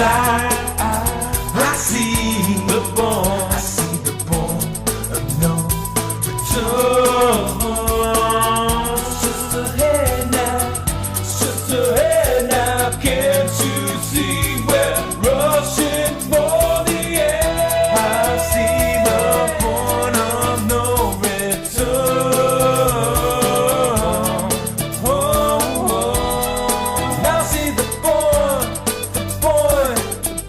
I see the born of no return. Sister, hey now, can't you see we're rushing for the end? I see the point of no return. Now I see the point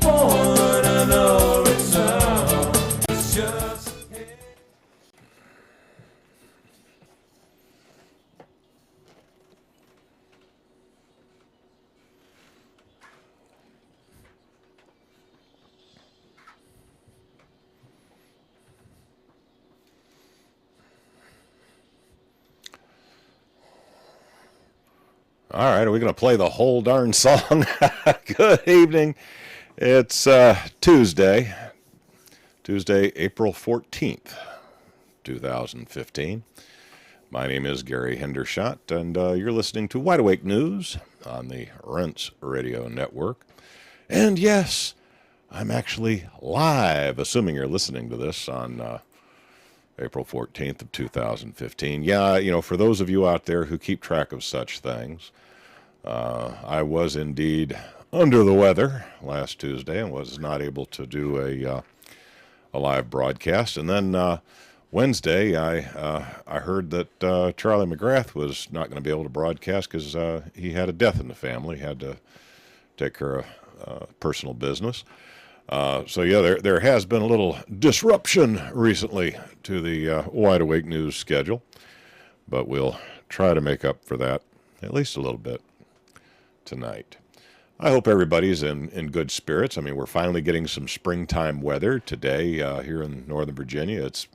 of no return. It's just All right, are we going to play the whole darn song? Good evening. It's Tuesday, April 14th, 2015. My name is Gary Hendershot, and you're listening to Wide Awake News on the Rents Radio Network. And yes, I'm actually live, assuming you're listening to this on April 14th of 2015. Yeah, you know, for those of you out there who keep track of such things, I was indeed under the weather last Tuesday and was not able to do a live broadcast. And then Wednesday, I heard that Charlie McGrath was not going to be able to broadcast because he had a death in the family. He had to take care of personal business. So yeah, there has been a little disruption recently to the Wide Awake News schedule, but we'll try to make up for that at least a little bit tonight. I hope everybody's in good spirits. I mean, we're finally getting some springtime weather today here in Northern Virginia. It's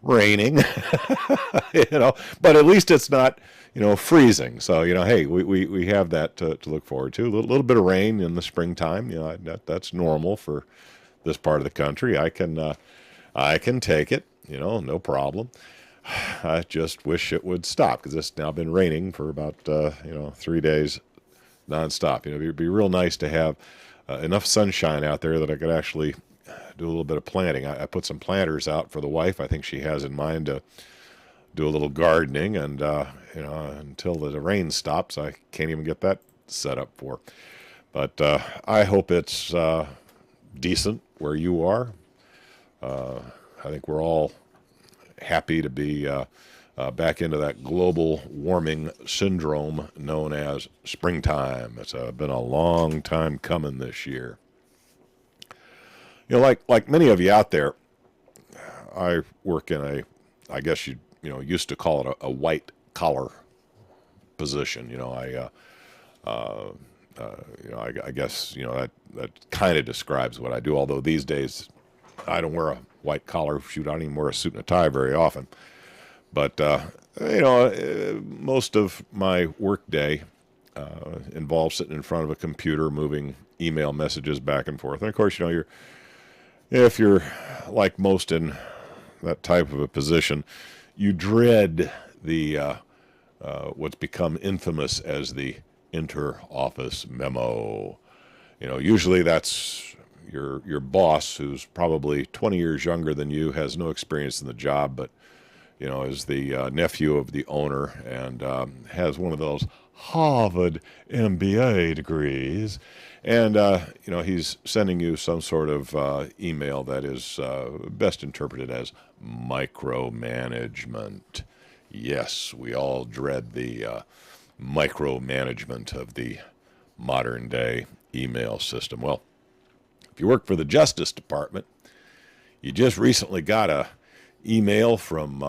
raining, you know, but at least it's not, you know, freezing. So, you know, hey, we have that to look forward to. A little bit of rain in the springtime, you know, that's normal for this part of the country. I can take it, you know, no problem. I just wish it would stop because it's now been raining for about, 3 days nonstop. You know, it'd be real nice to have enough sunshine out there that I could actually do a little bit of planting. I put some planters out for the wife. I think she has in mind to do a little gardening, and until the rain stops, I can't even get that set up for. But I hope it's decent where you are. I think we're all happy to be back into that global warming syndrome known as springtime. It's been a long time coming this year. You know, like many of you out there, I work in I guess you used to call it a white collar position. You know, I guess that kind of describes what I do. Although these days, I don't wear a white collar. Shoot, I don't even wear a suit and a tie very often. But most of my work day involves sitting in front of a computer, moving email messages back and forth. And of course, if you're like most in that type of a position, you dread the what's become infamous as the Interoffice memo. You know, usually that's your boss, who's probably 20 years younger than you, has no experience in the job, but is the nephew of the owner and has one of those Harvard MBA degrees. And, he's sending you some sort of email that is best interpreted as micromanagement. Yes, we all dread the micromanagement of the modern day email system. Well, if you work for the Justice Department, you just recently got a email from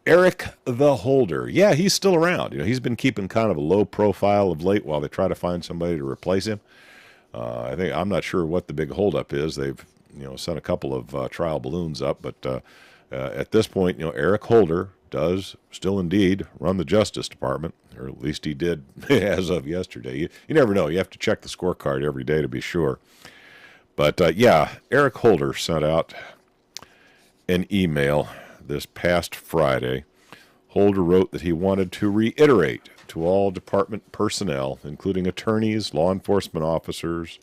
Eric the Holder. Yeah, he's still around. He's been keeping kind of a low profile of late while they try to find somebody to replace him. I'm not sure what the big holdup is. They've sent a couple of trial balloons up, but at this point, Eric Holder does still indeed run the Justice Department, or at least he did as of yesterday. You never know. You have to check the scorecard every day to be sure. But Eric Holder sent out an email this past Friday. Holder wrote that he wanted to reiterate to all department personnel, including attorneys, law enforcement officers,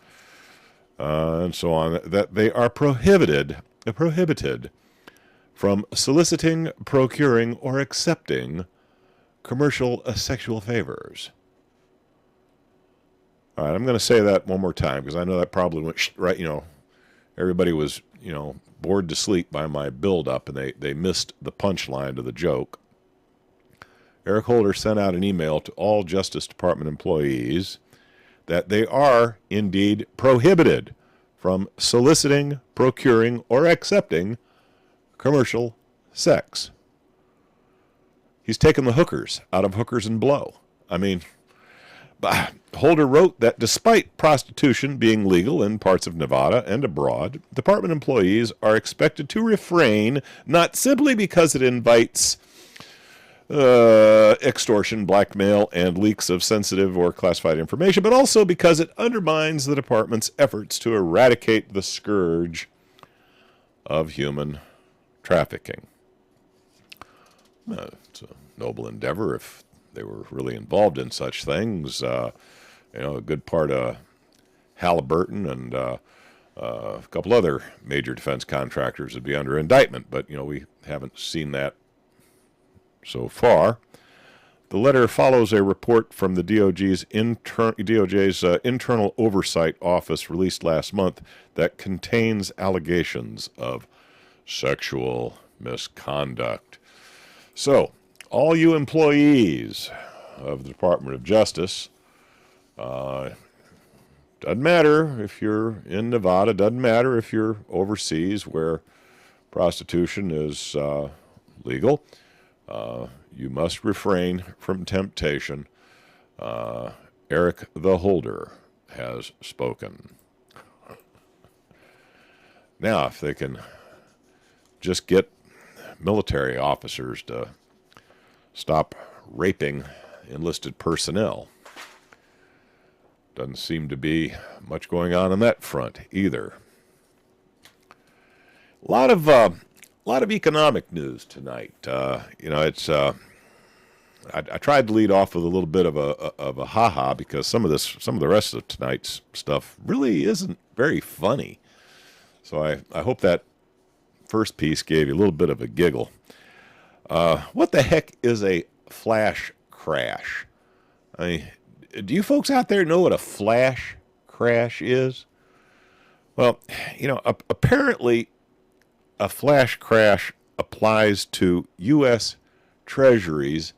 and so on, that they are prohibited from soliciting, procuring, or accepting commercial sexual favors. All right, I'm going to say that one more time because I know that probably went right, everybody was, bored to sleep by my build-up, and they missed the punchline to the joke. Eric Holder sent out an email to all Justice Department employees that they are indeed prohibited from soliciting, procuring, or accepting commercial sex. He's taken the hookers out of Hookers and Blow. I mean, Holder wrote that despite prostitution being legal in parts of Nevada and abroad, department employees are expected to refrain, not simply because it invites extortion, blackmail, and leaks of sensitive or classified information, but also because it undermines the department's efforts to eradicate the scourge of human trafficking. It's a noble endeavor if they were really involved in such things. A good part of Halliburton and a couple other major defense contractors would be under indictment, but we haven't seen that so far. The letter follows a report from the DOJ's Internal Oversight Office released last month that contains allegations of sexual misconduct. So, all you employees of the Department of Justice, doesn't matter if you're in Nevada, doesn't matter if you're overseas where prostitution is legal, you must refrain from temptation. Eric the Holder has spoken. Now, if they can just get military officers to stop raping enlisted personnel. Doesn't seem to be much going on that front either. A lot of economic news tonight. It's I tried to lead off with a little bit of a ha-ha because some of the rest of tonight's stuff really isn't very funny. So I hope that first piece gave you a little bit of a giggle. What the heck is a flash crash? I mean, do you folks out there know what a flash crash is? Well, apparently a flash crash applies to U.S. Treasuries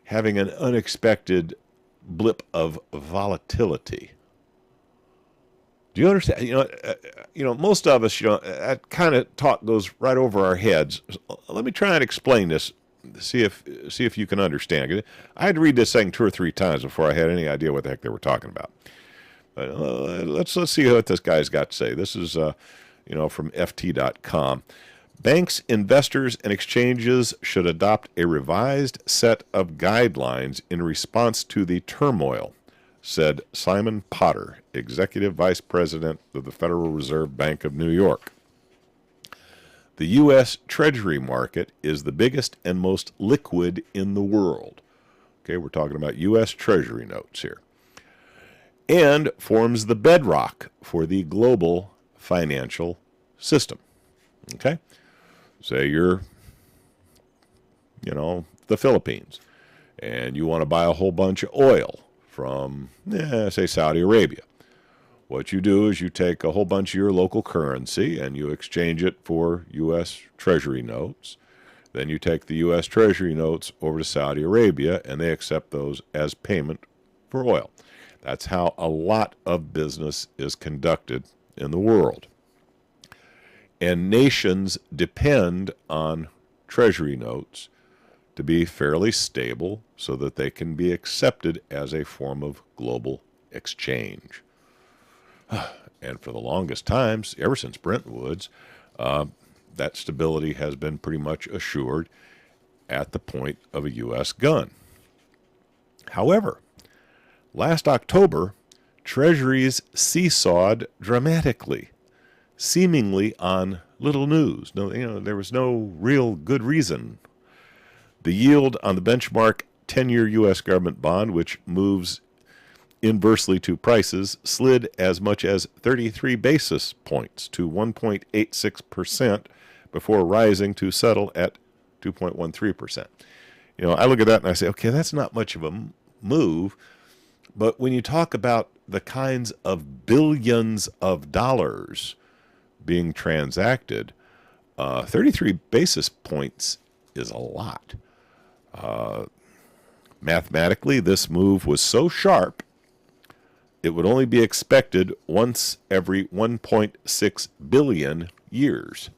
having an unexpected blip of volatility. Do you understand? Most of us, that kind of talk goes right over our heads. Let me try and explain this. See if you can understand. I had to read this thing 2 or 3 times before I had any idea what the heck they were talking about. But let's see what this guy's got to say. This is from FT.com. Banks, investors, and exchanges should adopt a revised set of guidelines in response to the turmoil, said Simon Potter, Executive Vice President of the Federal Reserve Bank of New York. The U.S. Treasury market is the biggest and most liquid in the world. Okay, we're talking about U.S. Treasury notes here. And forms the bedrock for the global financial system. Okay? Say you're, the Philippines, and you want to buy a whole bunch of oil from, say, Saudi Arabia. What you do is you take a whole bunch of your local currency and you exchange it for U.S. Treasury notes. Then you take the U.S. Treasury notes over to Saudi Arabia, and they accept those as payment for oil. That's how a lot of business is conducted in the world. And nations depend on Treasury notes to be fairly stable so that they can be accepted as a form of global exchange. And for the longest times, ever since Bretton Woods, that stability has been pretty much assured at the point of a U.S. gun. However, last October, Treasuries seesawed dramatically, seemingly on little news. There was no real good reason. The yield on the benchmark 10-year U.S. government bond, which moves inversely to prices, slid as much as 33 basis points to 1.86% before rising to settle at 2.13%. You know, I look at that and I say, okay, that's not much of a move. But when you talk about the kinds of billions of dollars being transacted, 33 basis points is a lot. Mathematically, this move was so sharp, it would only be expected once every 1.6 billion years.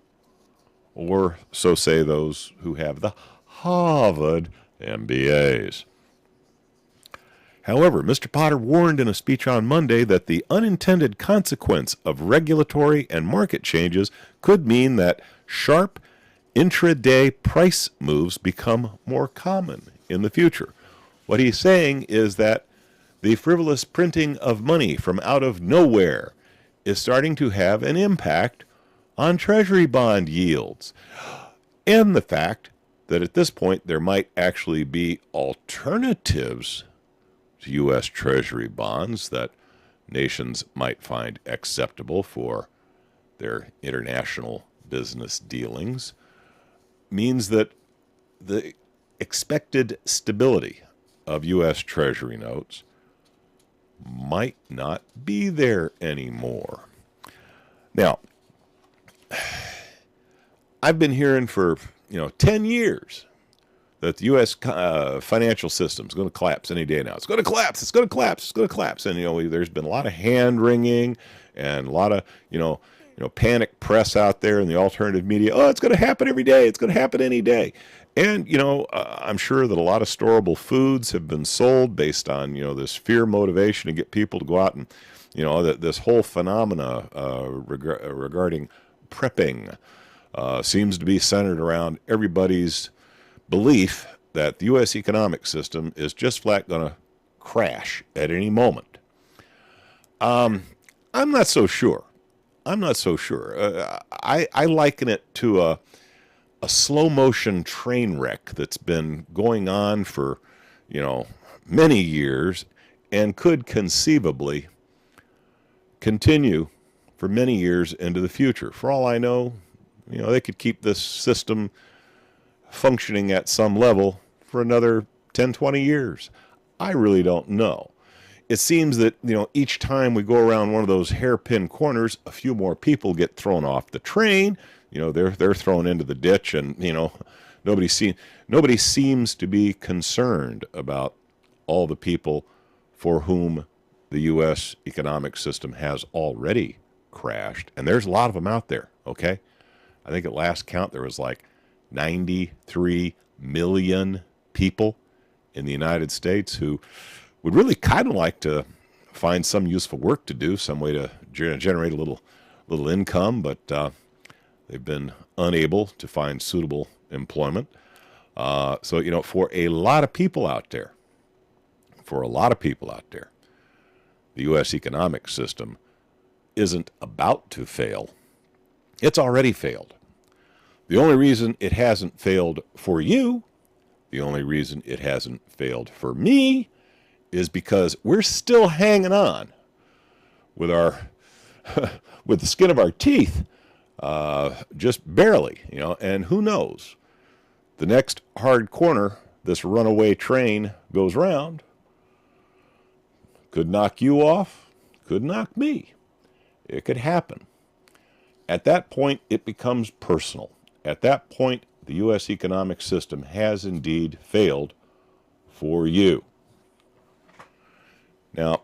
Or so say those who have the Harvard MBAs. However, Mr. Potter warned in a speech on Monday that the unintended consequence of regulatory and market changes could mean that sharp intraday price moves become more common in the future. What he's saying is that the frivolous printing of money from out of nowhere is starting to have an impact on Treasury bond yields, and the fact that at this point there might actually be alternatives to U.S. Treasury bonds that nations might find acceptable for their international business dealings means that the expected stability of U.S. Treasury notes might not be there anymore. Now, I've been hearing for 10 years that the U.S. Financial system is going to collapse any day now. It's going to collapse. It's going to collapse. It's going to collapse. And there's been a lot of hand wringing and a lot of panic press out there in the alternative media. Oh, it's going to happen every day. It's going to happen any day. And I'm sure that a lot of storable foods have been sold based on this fear motivation to get people to go out and this whole phenomena regarding prepping seems to be centered around everybody's belief that the U.S. economic system is just flat going to crash at any moment. I'm not so sure. I liken it to a slow motion train wreck that's been going on for, many years and could conceivably continue for many years into the future. For all I know, they could keep this system functioning at some level for another 10, 20 years. I really don't know. It seems that, each time we go around one of those hairpin corners, a few more people get thrown off the train. They're thrown into the ditch, and, nobody seems to be concerned about all the people for whom the U.S. economic system has already crashed. And there's a lot of them out there, okay? I think at last count there was like 93 million people in the United States who would really kind of like to find some useful work to do, some way to generate a little income, but they've been unable to find suitable employment. So, for a lot of people out there, the U.S. economic system isn't about to fail. It's already failed. The only reason it hasn't failed for you, the only reason it hasn't failed for me, is because we're still hanging on with with the skin of our teeth, just barely, and who knows? The next hard corner this runaway train goes round could knock you off, could knock me. It could happen. At that point, it becomes personal. At that point, the U.S. economic system has indeed failed for you. Now,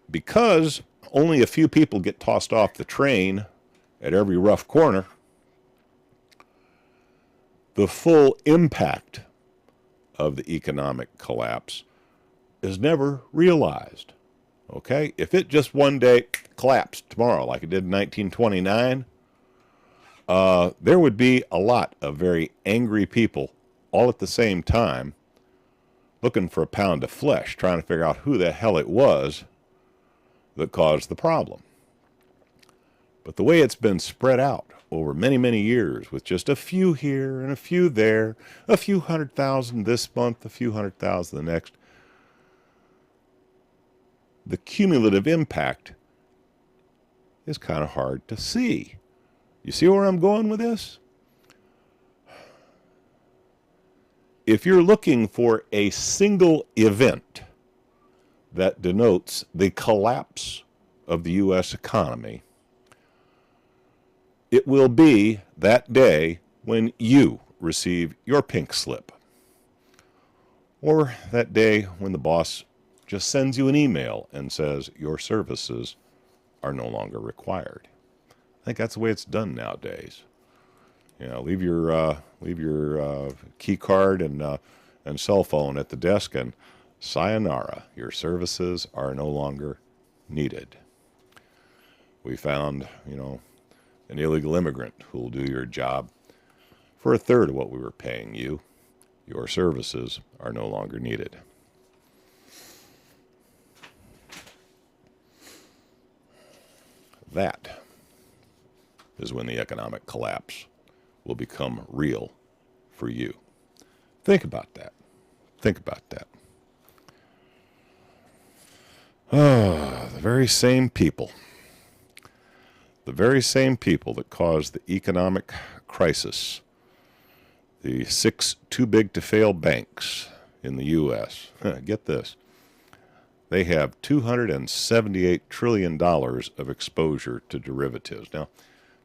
because only a few people get tossed off the train at every rough corner, the full impact of the economic collapse is never realized. Okay? If it just one day collapsed tomorrow like it did in 1929, there would be a lot of very angry people all at the same time looking for a pound of flesh, trying to figure out who the hell it was that caused the problem. But the way it's been spread out over many, many years, with just a few here and a few there, a few 100,000 this month, a few 100,000 the next, the cumulative impact is kind of hard to see. You see where I'm going with this? If you're looking for a single event that denotes the collapse of the U.S. economy, it will be that day when you receive your pink slip, or that day when the boss just sends you an email and says your services are no longer required. I think that's the way it's done nowadays. You know, leave your key card and cell phone at the desk, and sayonara, your services are no longer needed. We found, an illegal immigrant who will do your job for a third of what we were paying you. Your services are no longer needed. That is when the economic collapse will become real for you. Think about that. Think about that. The very same people that caused the economic crisis, the 6 too-big-to-fail banks in the U.S., get this, they have $278 trillion of exposure to derivatives. Now,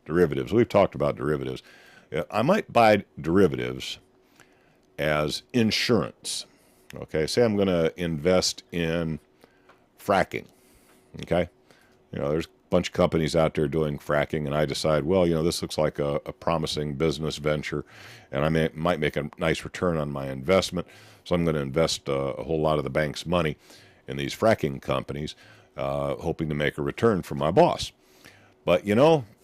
derivatives, we've talked about derivatives. I might buy derivatives as insurance. Okay, say I'm going to invest in fracking. Okay, there's a bunch of companies out there doing fracking, and I decide, well, this looks like a promising business venture, and I might make a nice return on my investment, so I'm going to invest a whole lot of the bank's money in these fracking companies, hoping to make a return for my boss. But,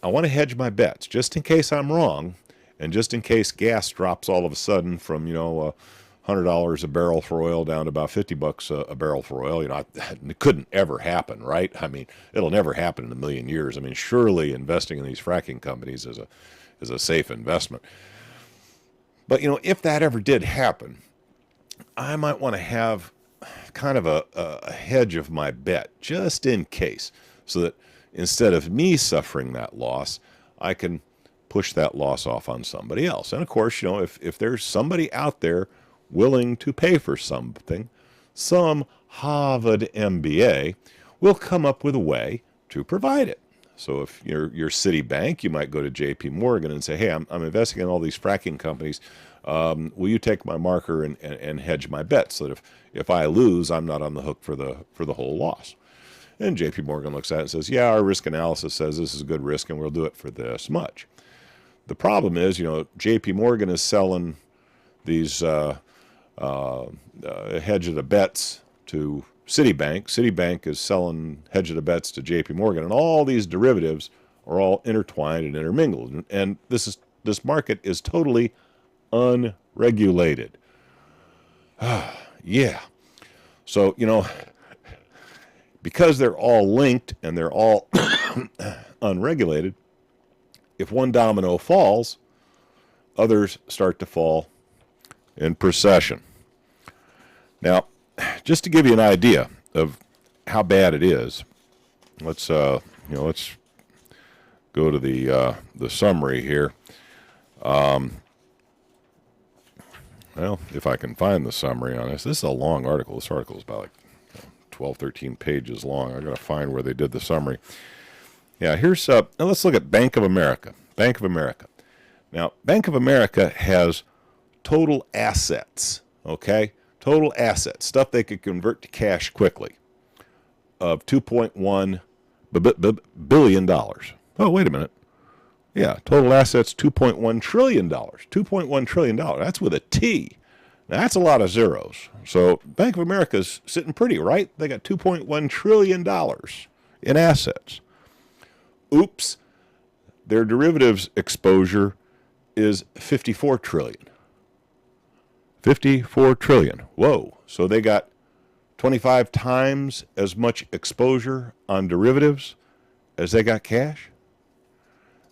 I want to hedge my bets just in case I'm wrong, and just in case gas drops all of a sudden from, $100 a barrel for oil down to about $50 a barrel for oil. It couldn't ever happen, right? I mean, it'll never happen in a million years. I mean, surely investing in these fracking companies is a safe investment. But, if that ever did happen, I might want to have kind of a hedge of my bet just in case, so that instead of me suffering that loss, I can push that loss off on somebody else. And of course, if there's somebody out there willing to pay for something, some Harvard MBA will come up with a way to provide it. So if you're Citibank, you might go to J.P. Morgan and say, hey, I'm investing in all these fracking companies. Will you take my marker and hedge my bet so that if I lose, I'm not on the hook for the whole loss? And J.P. Morgan looks at it and says, yeah, our risk analysis says this is a good risk and we'll do it for this much. The problem is, J.P. Morgan is selling these hedge of the bets to Citibank. Citibank is selling hedge of the bets to J.P. Morgan, and all these derivatives are all intertwined and intermingled. And this market is totally unregulated. Yeah. So, because they're all linked and they're all unregulated, if one domino falls, others start to fall in procession. Now, just to give you an idea of how bad it is, let's go to the summary here. Well, if I can find the summary on this. This is a long article. This article is about 12, 13 pages long. I got to find where they did the summary. Yeah, here's now let's look at Bank of America. Bank of America. Now, Bank of America has total assets, okay? Total assets, stuff they could convert to cash quickly, of $2.1 billion. Oh, wait a minute. Yeah, total assets, $2.1 trillion. $2.1 trillion. That's with a T. Now, that's a lot of zeros. So Bank of America's sitting pretty, right? They got $2.1 trillion in assets. Oops. Their derivatives exposure is $54 trillion. 54 trillion. Whoa. So they got 25 times as much exposure on derivatives as they got cash?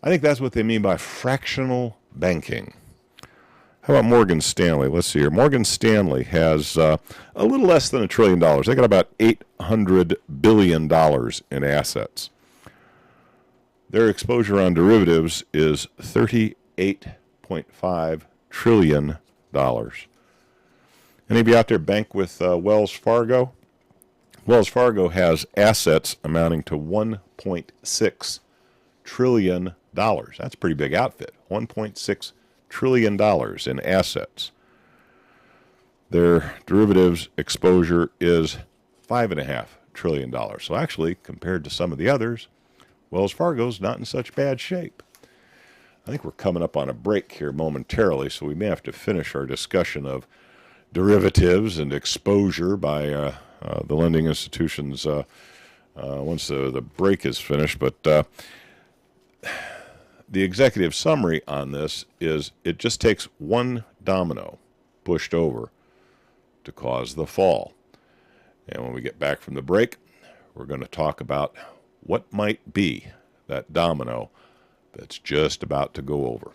I think that's what they mean by fractional banking. How about Morgan Stanley? Let's see here. Morgan Stanley has a little less than $1 trillion. They got about $800 billion in assets. Their exposure on derivatives is $38.5 trillion. Any of you out there bank with Wells Fargo? Wells Fargo has assets amounting to $1.6 trillion. That's a pretty big outfit. $1.6 trillion in assets. Their derivatives exposure is $5.5 trillion. So actually, compared to some of the others, Wells Fargo's not in such bad shape. I think we're coming up on a break here momentarily, so we may have to finish our discussion of derivatives and exposure by the lending institutions once the break is finished. But the executive summary on this is it just takes one domino pushed over to cause the fall. And when we get back from the break, we're going to talk about what might be that domino that's just about to go over.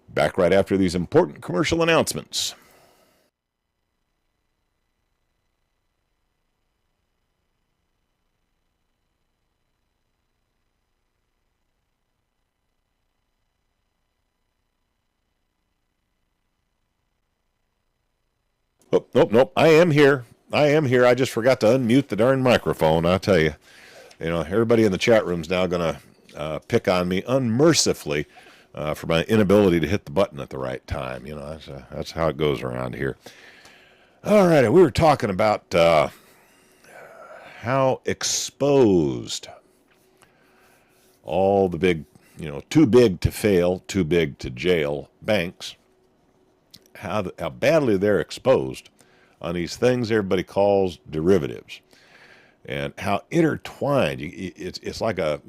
Back right after these important commercial announcements. Oh, nope. I am here. I just forgot to unmute the darn microphone. I'll tell you. Everybody in the chat room's now going to pick on me unmercifully for my inability to hit the button at the right time. That's how it goes around here. All right, we were talking about how exposed all the big, too big to fail, too big to jail banks, how badly they're exposed on these things everybody calls derivatives, and how intertwined it's like a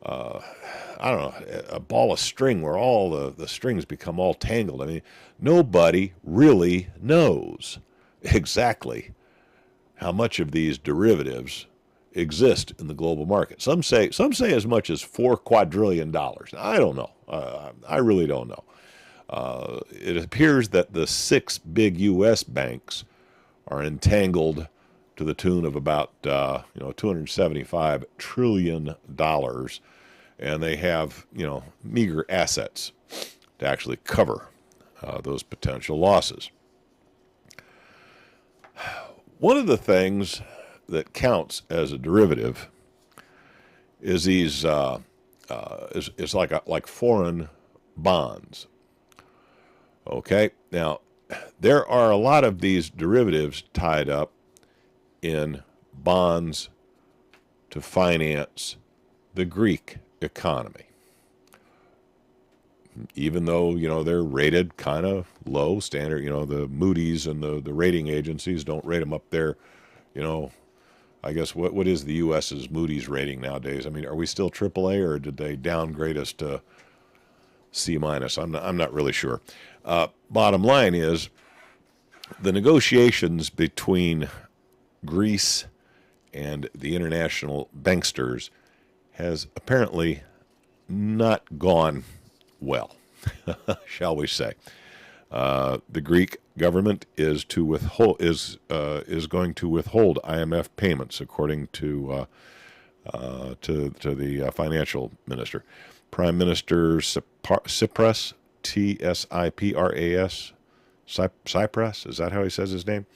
a ball of string where all the strings become all tangled. I mean, nobody really knows exactly how much of these derivatives exist in the global market. Some say as much as $4 quadrillion. I don't know. I really don't know. It appears that the 6 big U.S. banks are entangled to the tune of about $275 trillion, and they have meager assets to actually cover those potential losses. One of the things that counts as a derivative is these is like foreign bonds. Okay, now there are a lot of these derivatives tied up in bonds to finance the Greek economy. Even though, they're rated kind of low, standard, the Moody's and the rating agencies don't rate them up there. I guess what is the U.S.'s Moody's rating nowadays? I mean, are we still AAA, or did they downgrade us to C-? I'm not really sure. Bottom line is the negotiations between Greece and the international banksters has apparently not gone well, shall we say. The Greek government is going to withhold IMF payments, according to the financial minister. Prime Minister Tsipras, Tsipras, Tsipras, is that how he says his name?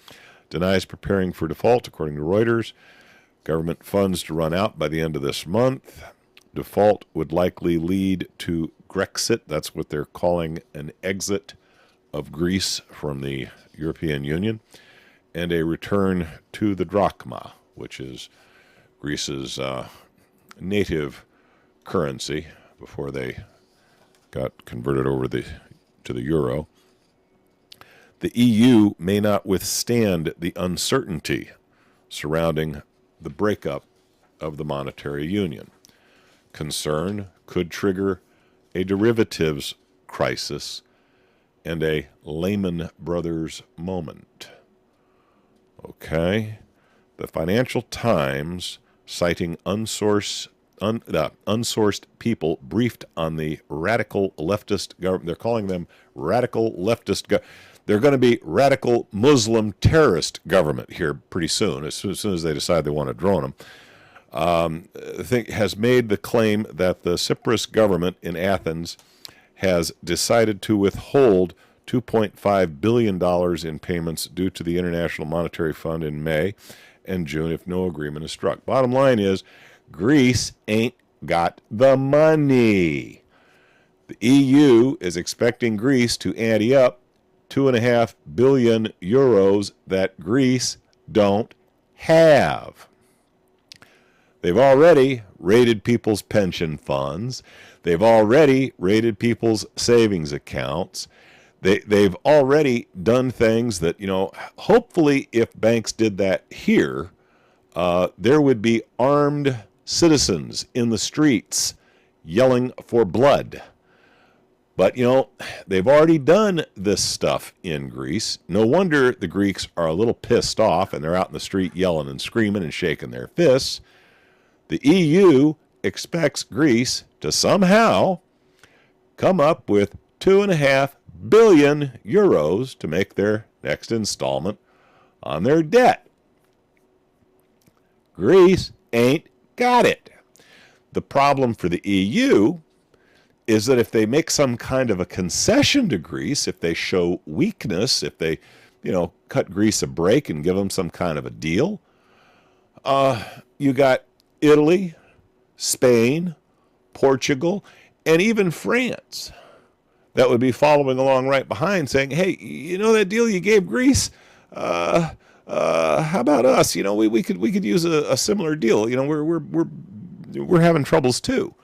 Denies preparing for default, according to Reuters. Government funds to run out by the end of this month. Default would likely lead to Grexit. That's what they're calling an exit of Greece from the European Union, and a return to the drachma, which is Greece's native currency before they got converted over to the euro. The EU may not withstand the uncertainty surrounding the breakup of the monetary union. Concern could trigger a derivatives crisis and a Lehman Brothers moment. Okay. The Financial Times, citing unsourced unsourced people briefed on the radical leftist government. They're calling them radical leftist. They're going to be radical Muslim terrorist government here pretty soon, as soon as they decide they want to drone them. Has made the claim that the Cyprus government in Athens has decided to withhold $2.5 billion in payments due to the International Monetary Fund in May and June if no agreement is struck. Bottom line is, Greece ain't got the money. The EU is expecting Greece to ante up 2.5 billion euros that Greece don't have. They've already raided people's pension funds. They've already raided people's savings accounts. They've already done things that, hopefully if banks did that here, there would be armed citizens in the streets yelling for blood. But, they've already done this stuff in Greece. No wonder the Greeks are a little pissed off and they're out in the street yelling and screaming and shaking their fists. The EU expects Greece to somehow come up with 2.5 billion euros to make their next installment on their debt. Greece ain't got it. The problem for the EU is that if they make some kind of a concession to Greece, if they show weakness, if they, cut Greece a break and give them some kind of a deal, you got Italy, Spain, Portugal, and even France that would be following along right behind saying, hey, that deal you gave Greece, how about us? We could use a similar deal. We're having troubles too.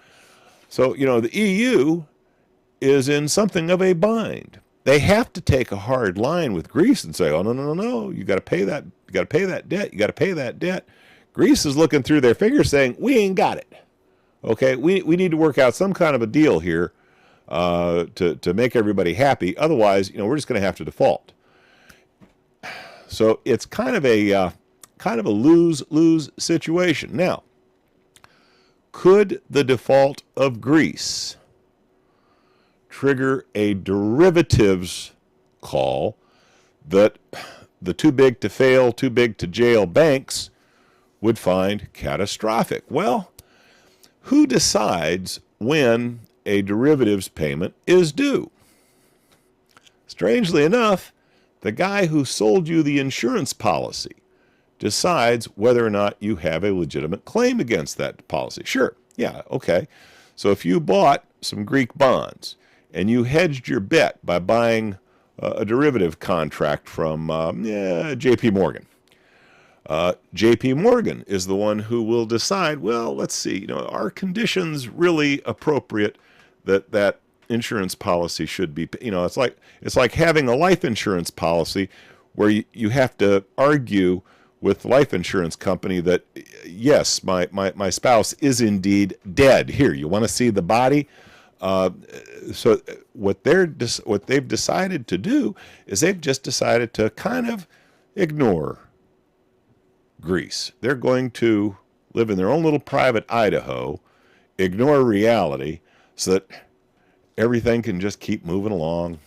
So, the EU is in something of a bind. They have to take a hard line with Greece and say, oh, no, you got to pay that. You got to pay that debt. You got to pay that debt. Greece is looking through their fingers saying, we ain't got it. Okay, we need to work out some kind of a deal here to make everybody happy. Otherwise, we're just going to have to default. So it's kind of a lose-lose situation. Now, could the default of Greece trigger a derivatives call that the too big to fail, too big to jail banks would find catastrophic? Well, who decides when a derivatives payment is due? Strangely enough, the guy who sold you the insurance policy decides whether or not you have a legitimate claim against that policy. Sure, yeah, okay. So if you bought some Greek bonds and you hedged your bet by buying a derivative contract from J.P. Morgan, J.P. Morgan is the one who will decide, well, let's see, are conditions really appropriate that insurance policy should be, it's like having a life insurance policy where you have to argue with the life insurance company that, yes, my spouse is indeed dead. Here, you want to see the body? So what they've decided to do is they've just decided to kind of ignore Greece. They're going to live in their own little private Idaho, ignore reality, so that everything can just keep moving along,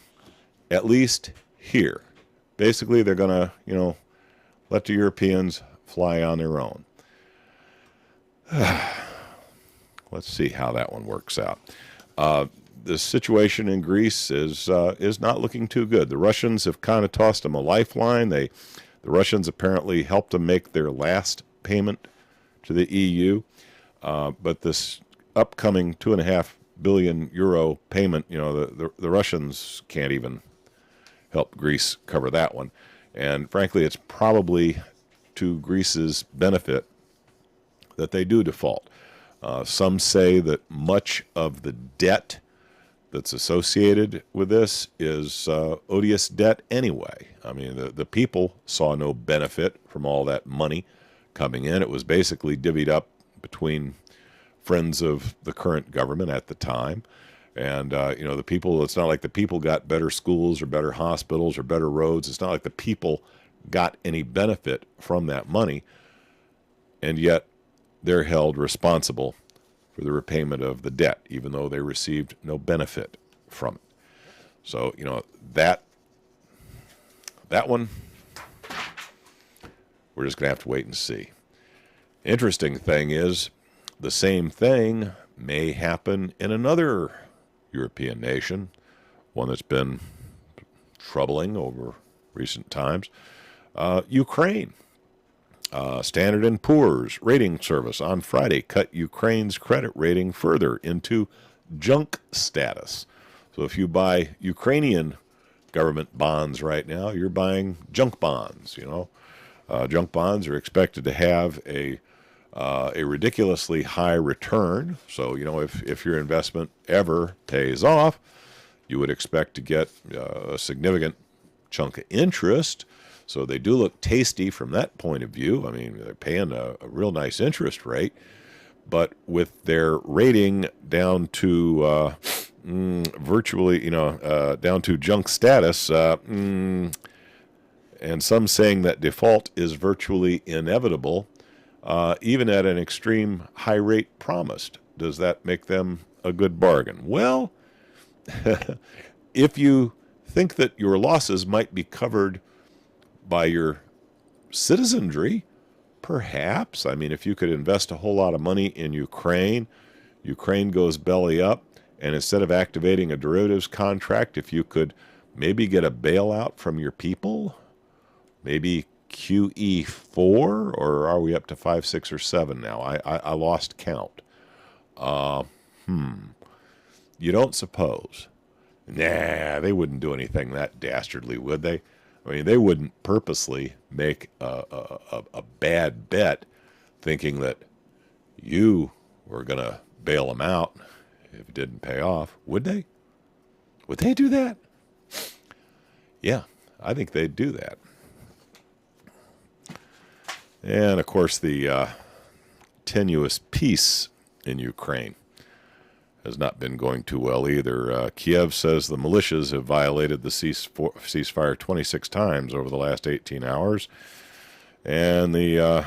at least here. Basically, they're going to, let the Europeans fly on their own. Let's see how that one works out. The situation in Greece is not looking too good. The Russians have kind of tossed them a lifeline. The Russians apparently helped them make their last payment to the EU, but this upcoming 2.5 billion euro payment, the Russians can't even help Greece cover that one. And frankly, it's probably to Greece's benefit that they do default. Some say that much of the debt that's associated with this is odious debt anyway. I mean, the people saw no benefit from all that money coming in. It was basically divvied up between friends of the current government at the time. And, the people, it's not like the people got better schools or better hospitals or better roads. It's not like the people got any benefit from that money. And yet they're held responsible for the repayment of the debt, even though they received no benefit from it. So, that one, we're just going to have to wait and see. Interesting thing is, the same thing may happen in another European nation, one that's been troubling over recent times, Ukraine. Standard & Poor's rating service on Friday cut Ukraine's credit rating further into junk status. So if you buy Ukrainian government bonds right now, you're buying junk bonds. Junk bonds are expected to have a ridiculously high return. So if your investment ever pays off, you would expect to get a significant chunk of interest. So they do look tasty from that point of view. I mean, they're paying a real nice interest rate, but with their rating down to virtually, down to junk status, and some saying that default is virtually inevitable, even at an extreme high rate promised. Does that make them a good bargain? Well, if you think that your losses might be covered by your citizenry, perhaps. I mean, if you could invest a whole lot of money in Ukraine, Ukraine goes belly up, and instead of activating a derivatives contract, if you could maybe get a bailout from your people, maybe QE4, or are we up to 5, 6, or 7 now? I lost count. You don't suppose? Nah, they wouldn't do anything that dastardly, would they? I mean, they wouldn't purposely make a bad bet thinking that you were going to bail them out if it didn't pay off, would they? Would they do that? Yeah, I think they'd do that. And, of course, the tenuous peace in Ukraine has not been going too well either. Kiev says the militias have violated the ceasefire 26 times over the last 18 hours. And the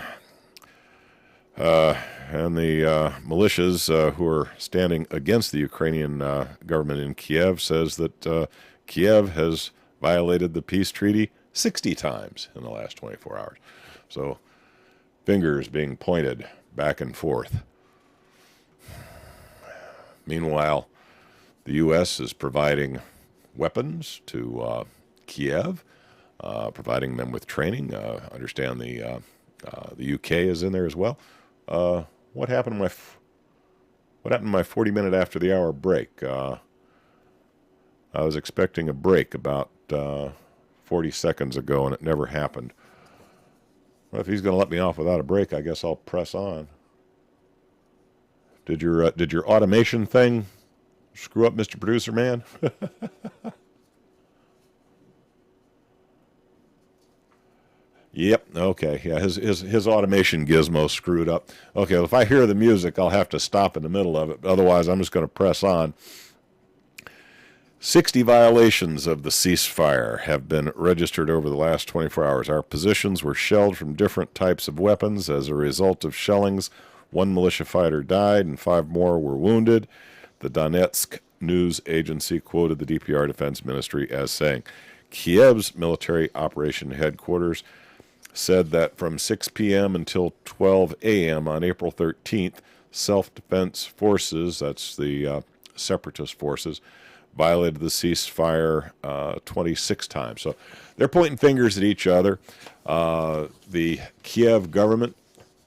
militias who are standing against the Ukrainian government in Kiev says that Kiev has violated the peace treaty 60 times in the last 24 hours. So fingers being pointed back and forth. Meanwhile, the U.S. is providing weapons to Kiev, providing them with training. Understand the U.K. is in there as well. What happened to my 40-minute after the hour break? I was expecting a break about 40 seconds ago, and it never happened. Well, if he's going to let me off without a break, I guess I'll press on. Did your automation thing screw up, Mr. Producer Man? Yep. Okay. Yeah. His automation gizmo screwed up. Okay. Well, if I hear the music, I'll have to stop in the middle of it. Otherwise, I'm just going to press on. 60 violations of the ceasefire have been registered over the last 24 hours. Our positions were shelled from different types of weapons. As a result of shellings, 1 militia fighter died and 5 more were wounded. The Donetsk news agency quoted the DPR Defense Ministry as saying, Kiev's military operation headquarters said that from 6 p.m. until 12 a.m. on April 13th, self-defense forces, that's the separatist forces, violated the ceasefire 26 times. So they're pointing fingers at each other. The Kiev government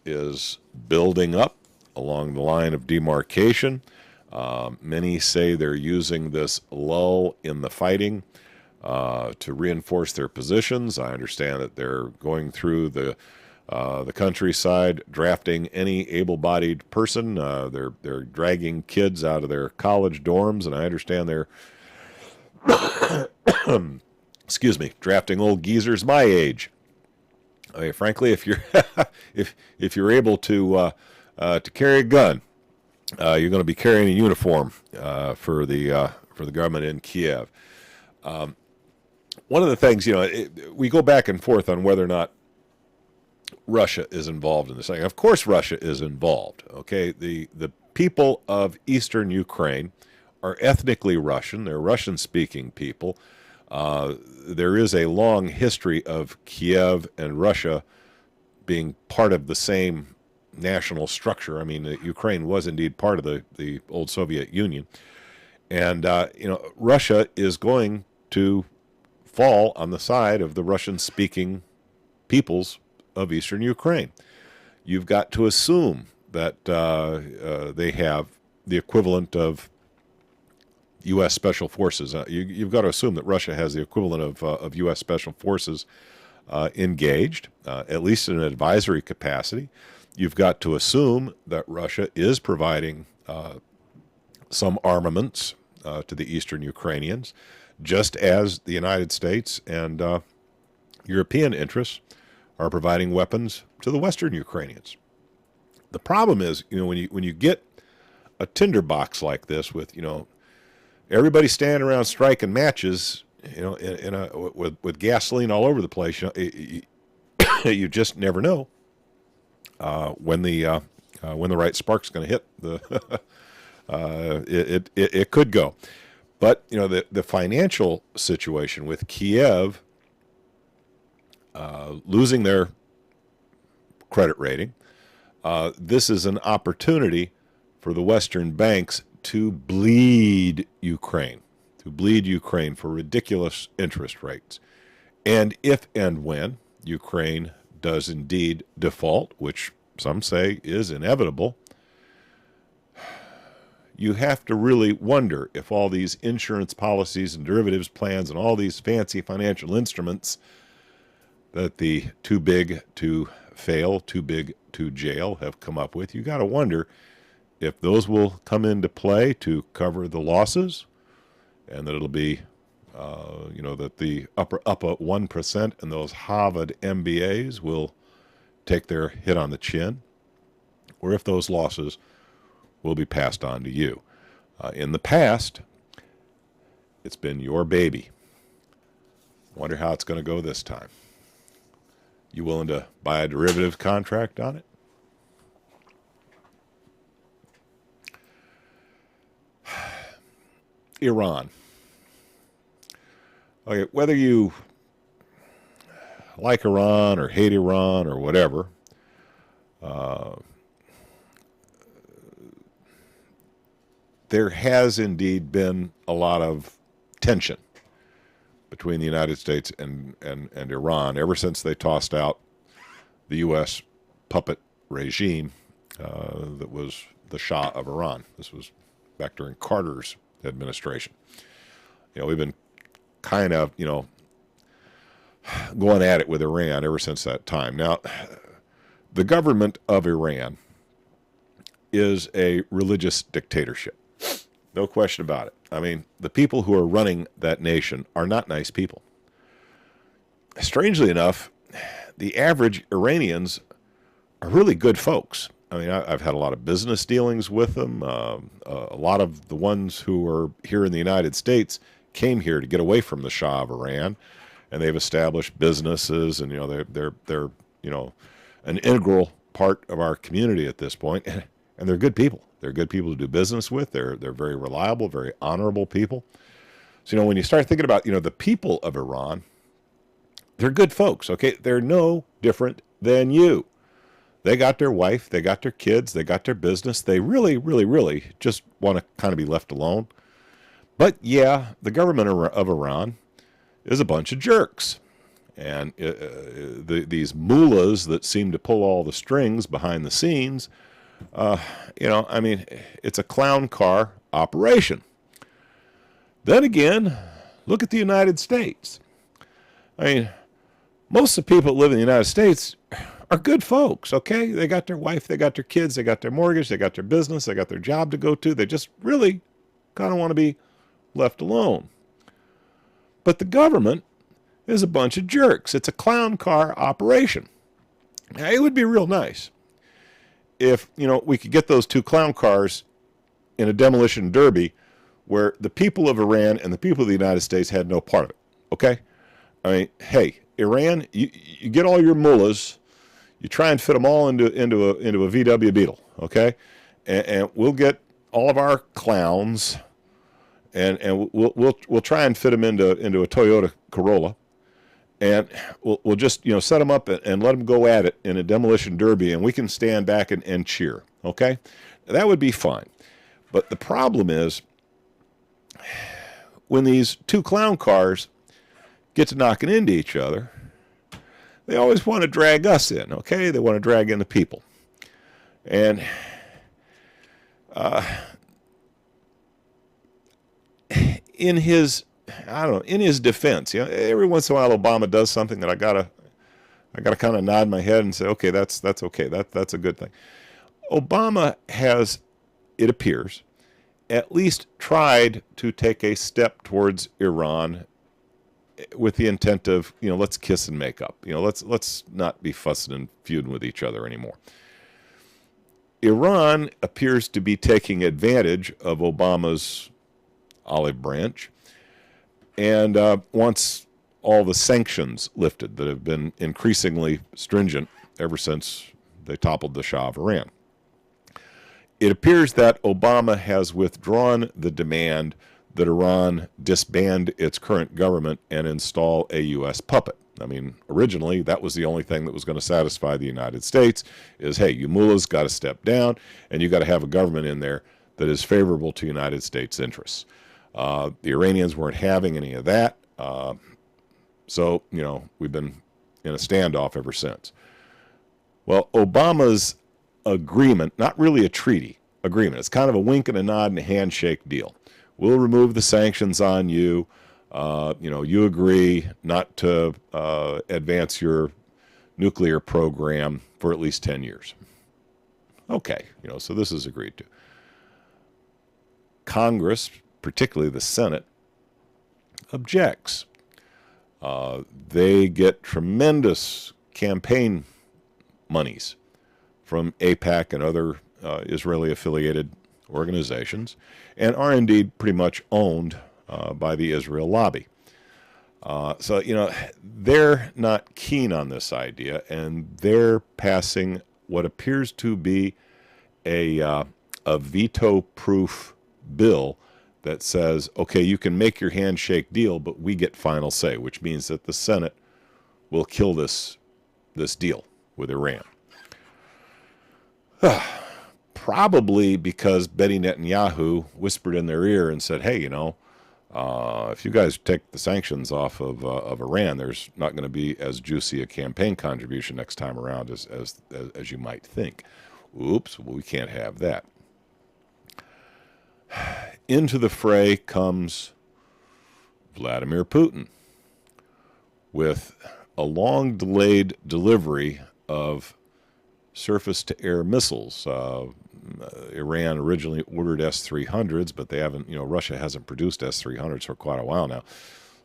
is building up along the line of demarcation. Many say they're using this lull in the fighting to reinforce their positions. I understand that they're going through the countryside, drafting any able-bodied person. They're dragging kids out of their college dorms, and I understand they're excuse me, drafting old geezers my age. I mean, frankly, if you're if you're able to carry a gun, you're going to be carrying a uniform for the government in Kiev. One of the things, we go back and forth on whether or not Russia is involved in this thing. Of course, Russia is involved. Okay, the people of eastern Ukraine are ethnically Russian. They're Russian-speaking people. There is a long history of Kiev and Russia being part of the same national structure. I mean, Ukraine was indeed part of the old Soviet Union. And, Russia is going to fall on the side of the Russian-speaking peoples of eastern Ukraine. You've got to assume that they have the equivalent of U.S. Special Forces. You've got to assume that Russia has the equivalent of U.S. Special Forces engaged, at least in an advisory capacity. You've got to assume that Russia is providing some armaments to the eastern Ukrainians, just as the United States and European interests are providing weapons to the western Ukrainians. The problem is, when you get a tinderbox like this with, everybody standing around striking matches, with gasoline all over the place, you just never know when the right spark's going to hit the. It could go, but the financial situation with Kiev losing their credit rating, this is an opportunity for the Western banks to bleed Ukraine for ridiculous interest rates. And if and when Ukraine does indeed default, which some say is inevitable, you have to really wonder if all these insurance policies and derivatives plans and all these fancy financial instruments that the too big to fail, too big to jail have come up with, you got to wonder if those will come into play to cover the losses, and that it'll be, that the upper 1% and those Harvard MBAs will take their hit on the chin, or if those losses will be passed on to you. In the past, it's been your baby. Wonder how it's going to go this time. You willing to buy a derivative contract on it? Iran. Okay, whether you like Iran or hate Iran or whatever, there has indeed been a lot of tension between the United States and Iran ever since they tossed out the U.S. puppet regime that was the Shah of Iran. This was back during Carter's administration. We've been kind of, going at it with Iran ever since that time. Now, the government of Iran is a religious dictatorship. No question about it. I mean, the people who are running that nation are not nice people. Strangely enough, the average Iranians are really good folks. I mean, I've had a lot of business dealings with them. A lot of the ones who are here in the United States came here to get away from the Shah of Iran, and they've established businesses, and they're an integral part of our community at this point, and they're good people. They're good people to do business with. They're very reliable, very honorable people. So when you start thinking about the people of Iran, they're good folks. Okay, they're no different than you. They got their wife, they got their kids, they got their business. They really, really, really just want to kind of be left alone. But yeah, the government of Iran is a bunch of jerks. And these mullahs that seem to pull all the strings behind the scenes, it's a clown car operation. Then again, look at the United States. I mean, most of the people that live in the United States are good folks, okay? They got their wife, they got their kids, they got their mortgage, they got their business, they got their job to go to. They just really kind of want to be left alone. But the government is a bunch of jerks. It's a clown car operation. Now, it would be real nice if, we could get those two clown cars in a demolition derby where the people of Iran and the people of the United States had no part of it, okay? I mean, hey, Iran, you get all your mullahs, you try and fit them all into a VW Beetle, okay? and we'll get all of our clowns, and we'll try and fit them into a Toyota Corolla, and we'll just set them up and let them go at it in a demolition derby, and we can stand back and cheer. Okay, that would be fine. But the problem is when these two clown cars get to knocking into each other, they always want to drag us in. Okay, they want to drag in the people, and in his defense, every once in a while Obama does something that I gotta kind of nod my head and say, okay, that's okay, that's a good thing. Obama has, it appears, at least tried to take a step towards Iran with the intent of, let's kiss and make up. Let's not be fussing and feuding with each other anymore. Iran appears to be taking advantage of Obama's olive branch and wants all the sanctions lifted that have been increasingly stringent ever since they toppled the Shah of Iran. It appears that Obama has withdrawn the demand that Iran disband its current government and install a U.S. puppet. I mean, originally, that was the only thing that was going to satisfy the United States is, hey, you mullahs got to step down, and you got to have a government in there that is favorable to United States interests. The Iranians weren't having any of that, so, we've been in a standoff ever since. Well, Obama's agreement, not really a treaty agreement, it's kind of a wink and a nod and a handshake deal. We'll remove the sanctions on you. You agree not to advance your nuclear program for at least 10 years. Okay, so this is agreed to. Congress, particularly the Senate, objects. They get tremendous campaign monies from AIPAC and other Israeli-affiliated organizations, and are indeed pretty much owned by the Israel lobby. So, they're not keen on this idea, and they're passing what appears to be a veto-proof bill that says, okay, you can make your handshake deal, but we get final say, which means that the Senate will kill this deal with Iran. Probably because Betty Netanyahu whispered in their ear and said, hey, if you guys take the sanctions off of Iran, there's not going to be as juicy a campaign contribution next time around as you might think. Oops, well, we can't have that. Into the fray comes Vladimir Putin with a long-delayed delivery of surface-to-air missiles. Iran originally ordered S-300s, but they haven't, Russia hasn't produced S-300s for quite a while now.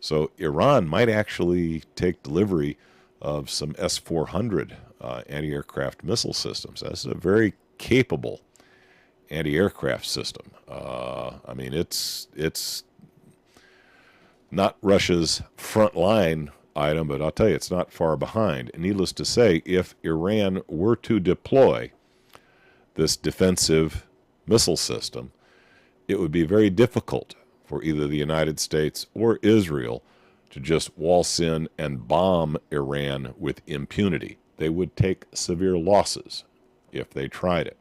So Iran might actually take delivery of some S-400 anti-aircraft missile systems. That's a very capable anti-aircraft system. It's not Russia's front-line item, but I'll tell you, it's not far behind. And needless to say, if Iran were to deploy this defensive missile system, it would be very difficult for either the United States or Israel to just waltz in and bomb Iran with impunity. They would take severe losses if they tried it.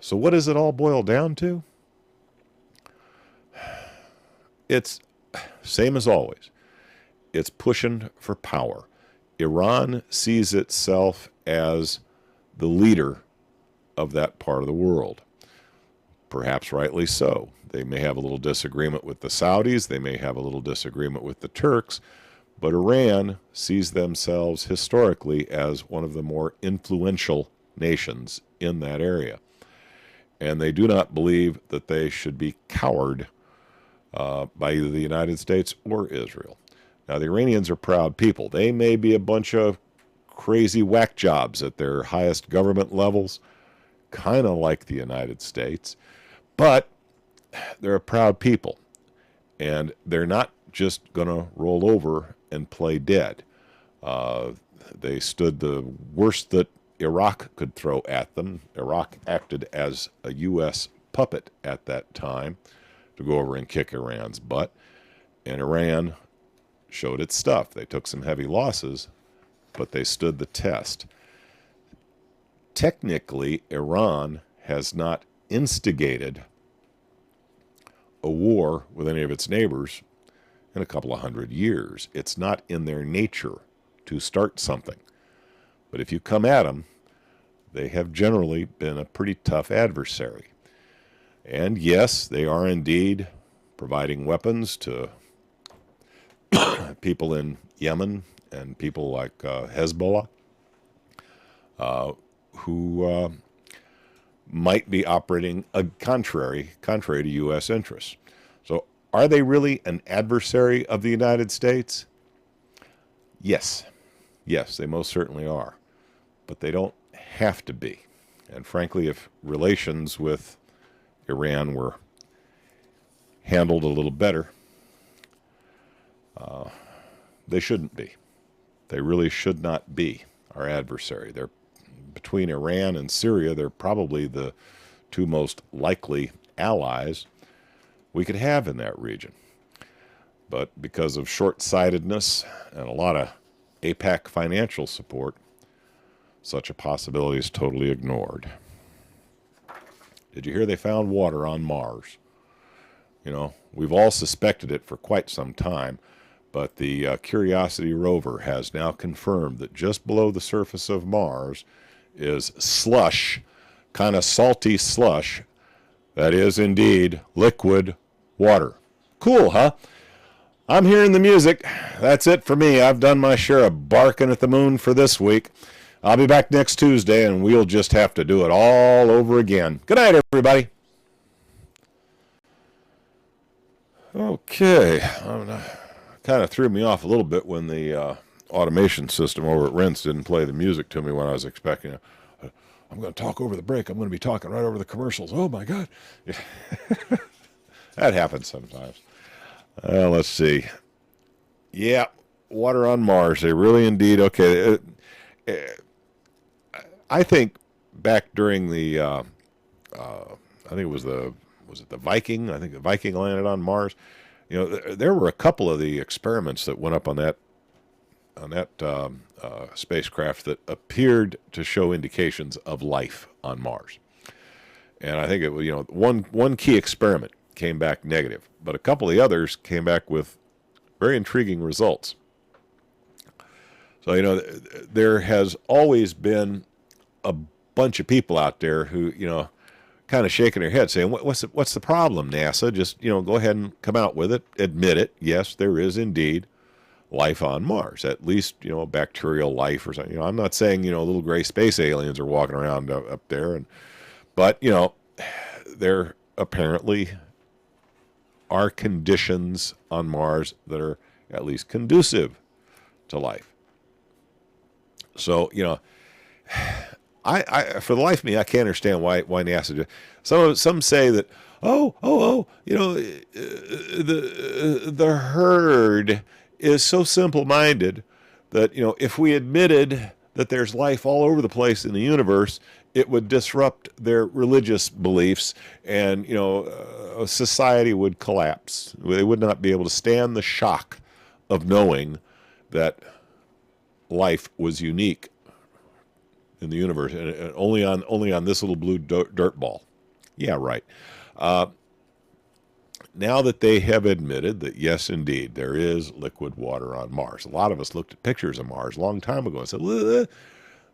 So what does it all boil down to? It's same as always. It's pushing for power. Iran sees itself as the leader of that part of the world. Perhaps rightly so. They may have a little disagreement with the Saudis. They may have a little disagreement with the Turks. But Iran sees themselves historically as one of the more influential nations in that area. And they do not believe that they should be cowered by either the United States or Israel. Now, the Iranians are proud people. They may be a bunch of crazy whack jobs at their highest government levels, kind of like the United States, but they're a proud people, and they're not just going to roll over and play dead. They stood the worst that Iraq could throw at them. Iraq acted as a U.S. puppet at that time to go over and kick Iran's butt. And Iran showed its stuff. They took some heavy losses, but they stood the test. Technically, Iran has not instigated a war with any of its neighbors in a couple of 100 years. It's not in their nature to start something. But if you come at them, they have generally been a pretty tough adversary. And yes, they are indeed providing weapons to people in Yemen and people like Hezbollah, who might be operating contrary to U.S. interests. So are they really an adversary of the United States? Yes. Yes, they most certainly are. But they don't have to be. And frankly, if relations with Iran were handled a little better, they shouldn't be. They really should not be our adversary. They're between Iran and Syria, they're probably the two most likely allies we could have in that region. But because of short-sightedness and a lot of APAC financial support, such a possibility is totally ignored. Did you hear they found water on Mars? You know, we've all suspected it for quite some time, but the Curiosity rover has now confirmed that just below the surface of Mars is slush, kind of salty slush, that is indeed liquid water. Cool, huh? I'm hearing the music. That's it for me. I've done my share of barking at the moon for this week. I'll be back next Tuesday, and we'll just have to do it all over again. Good night, everybody. Okay. Kind of threw me off a little bit when the automation system over at Rents didn't play the music to me when I was expecting it. I'm going to talk over the break. I'm going to be talking right over the commercials. Oh, my God. That happens sometimes. Let's see. Yeah, water on Mars. They really indeed, okay. I think back during the, I think it was the Viking? I think the Viking landed on Mars. You know, there were a couple of the experiments that went up on that spacecraft that appeared to show indications of life on Mars. And I think it was, you know, one key experiment came back negative, but a couple of the others came back with very intriguing results. So, you know, there has always been a bunch of people out there who, you know, kind of shaking their head saying, what's the problem, NASA? Just, you know, go ahead and come out with it. Admit it. Yes, there is indeed life on Mars, at least, you know, bacterial life or something. You know, I'm not saying, you know, little gray space aliens are walking around up there, but, you know, there apparently are conditions on Mars that are at least conducive to life. So, you know, I for the life of me, I can't understand why NASA. Some say that you know, the herd is so simple-minded that, you know, if we admitted that there's life all over the place in the universe, it would disrupt their religious beliefs, and, you know, society would collapse. They would not be able to stand the shock of knowing that life was unique in the universe, and only on this little blue dirt ball. Yeah, right. Now that they have admitted that, yes, indeed, there is liquid water on Mars. A lot of us looked at pictures of Mars a long time ago and said,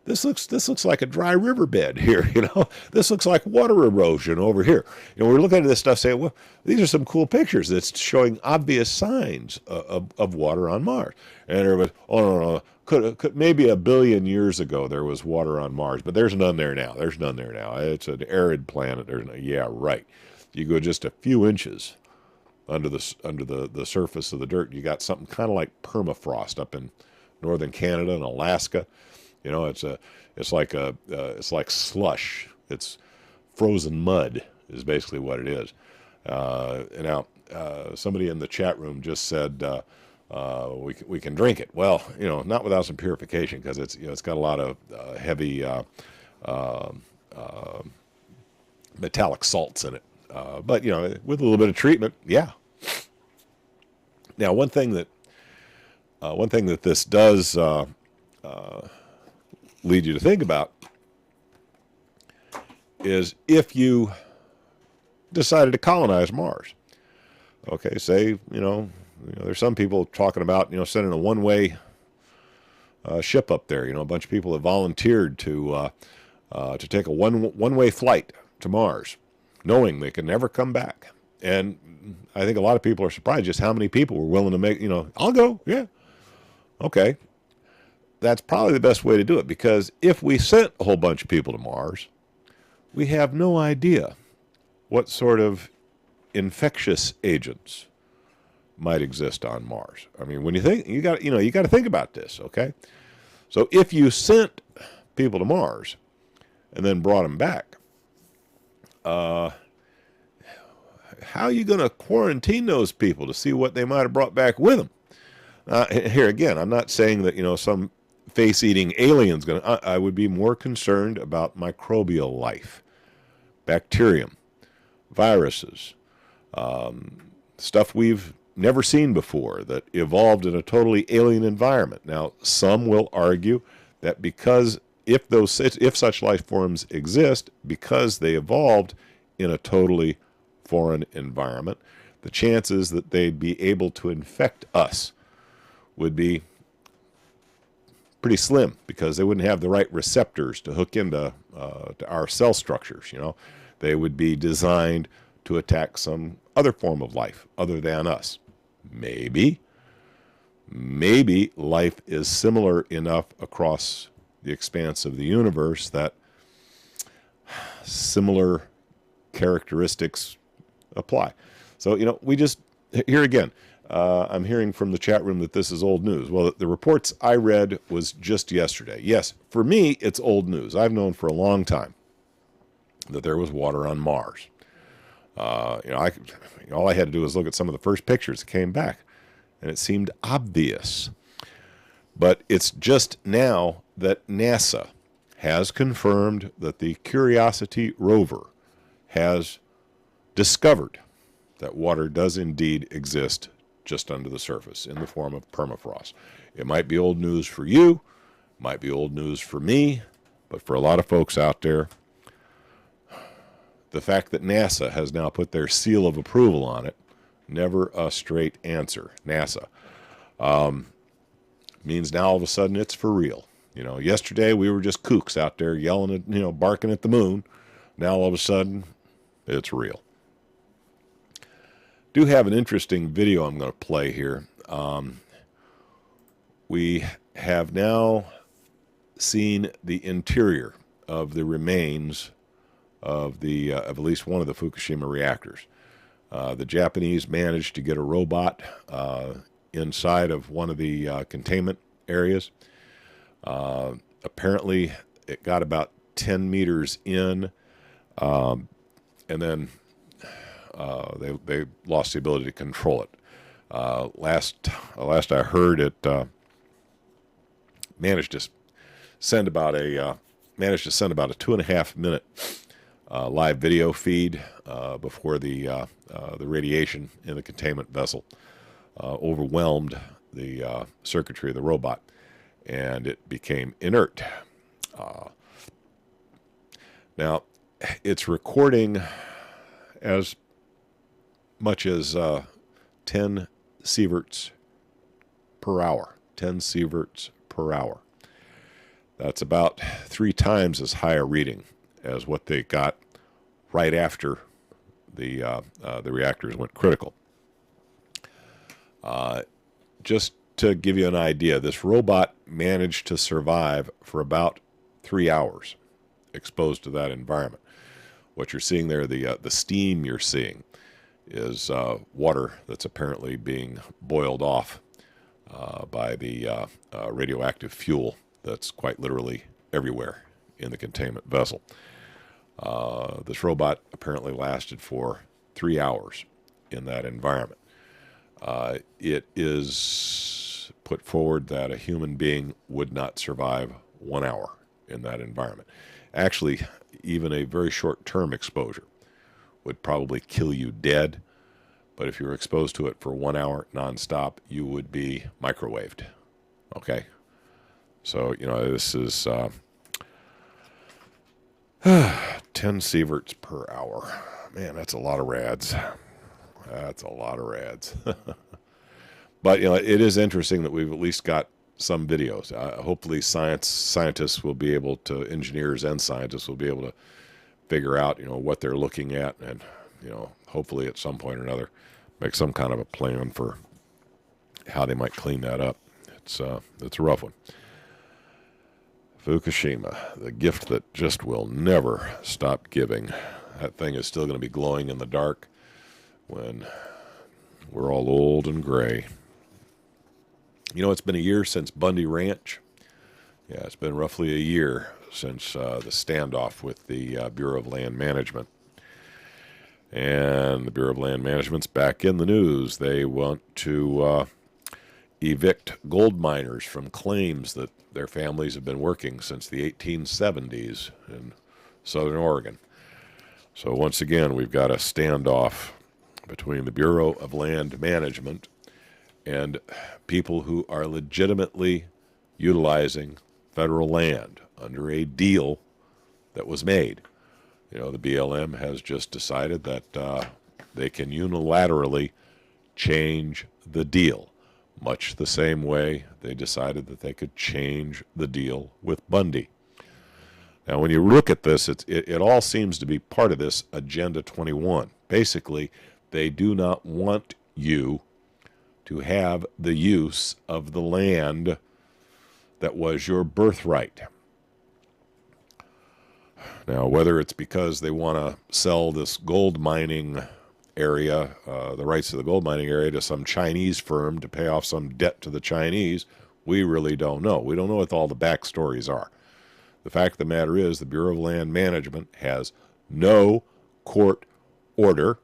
this looks like a dry riverbed here, you know. This looks like water erosion over here. You know, we're looking at this stuff saying, well, these are some cool pictures that's showing obvious signs of water on Mars. And everybody, oh, no. Could maybe 1 billion years ago there was water on Mars, but there's none there now. It's an arid planet. Yeah, right. You go just a few inches under the surface of the dirt, you got something kind of like permafrost up in northern Canada and Alaska. You know, it's like slush. It's frozen mud is basically what it is. Now, somebody in the chat room just said, we can drink it. Well, not without some purification, because it's got a lot of heavy metallic salts in it. But with a little bit of treatment, yeah. Now, one thing that this does lead you to think about is if you decided to colonize Mars. Okay, say there's some people talking about sending a one-way ship up there. A bunch of people have volunteered to take a one-way flight to Mars, knowing they can never come back. And I think a lot of people are surprised just how many people were willing to make. I'll go. Yeah. Okay. That's probably the best way to do it, because if we sent a whole bunch of people to Mars, we have no idea what sort of infectious agents might exist on Mars. I mean, when you think, you got to think about this, okay? So if you sent people to Mars and then brought them back, how are you going to quarantine those people to see what they might have brought back with them? Here again, I'm not saying that some face-eating alien's going to. I would be more concerned about microbial life, bacterium, viruses, stuff we've never seen before that evolved in a totally alien environment. Now, some will argue that because if such life forms exist, because they evolved in a totally foreign environment, the chances that they'd be able to infect us would be pretty slim, because they wouldn't have the right receptors to hook into to our cell structures. They would be designed to attack some other form of life other than us. Maybe life is similar enough across the expanse of the universe that similar characteristics apply. So, we just, here again, I'm hearing from the chat room that this is old news. Well, the reports I read was just yesterday. Yes, for me, it's old news. I've known for a long time that there was water on Mars. All I had to do was look at some of the first pictures that came back, and it seemed obvious. But it's just now that NASA has confirmed that the Curiosity rover has discovered that water does indeed exist just under the surface in the form of permafrost. It might be old news for you, might be old news for me, but for a lot of folks out there, the fact that NASA has now put their seal of approval on it, never a straight answer, NASA, means now all of a sudden it's for real. Yesterday we were just kooks out there yelling at, barking at the moon. Now all of a sudden it's real. Do have an interesting video I'm going to play here. We have now seen the interior of the remains of at least one of the Fukushima reactors. The Japanese managed to get a robot inside of one of the containment areas. Apparently, it got about 10 meters in, and then they lost the ability to control it. Last I heard, it managed to send about a 2.5 minute live video feed before the radiation in the containment vessel overwhelmed the circuitry of the robot, and it became inert. Now, it's recording as much as 10 sieverts per hour. 10 sieverts per hour. That's about 3 times as high a reading as what they got right after the reactors went critical. Just to give you an idea, this robot managed to survive for about 3 hours exposed to that environment. What you're seeing there, the steam you're seeing, is water that's apparently being boiled off by the radioactive fuel that's quite literally everywhere in the containment vessel. This robot apparently lasted for 3 hours in that environment. It is put forward that a human being would not survive 1 hour in that environment. Actually, even a very short-term exposure would probably kill you dead. But if you were exposed to it for 1 hour nonstop, you would be microwaved. Okay? So, this is 10 sieverts per hour. Man, that's a lot of rads. That's a lot of rads. But, it is interesting that we've at least got some videos. Hopefully scientists will be able to, engineers and scientists will be able to figure out, what they're looking at and, hopefully at some point or another make some kind of a plan for how they might clean that up. It's a rough one. Fukushima, the gift that just will never stop giving. That thing is still going to be glowing in the dark when we're all old and gray. It's been a year since Bundy Ranch. Yeah, it's been roughly a year since the standoff with the Bureau of Land Management. And the Bureau of Land Management's back in the news. They want to evict gold miners from claims that their families have been working since the 1870s in southern Oregon. So once again, we've got a standoff between the Bureau of Land Management and people who are legitimately utilizing federal land under a deal that was made. The BLM has just decided that they can unilaterally change the deal, much the same way they decided that they could change the deal with Bundy. Now, when you look at this, it all seems to be part of this Agenda 21. Basically, they do not want you to have the use of the land that was your birthright. Now, whether it's because they want to sell this gold mining area, the rights to the gold mining area, to some Chinese firm to pay off some debt to the Chinese, we really don't know. We don't know what all the backstories are. The fact of the matter is the Bureau of Land Management has no court order.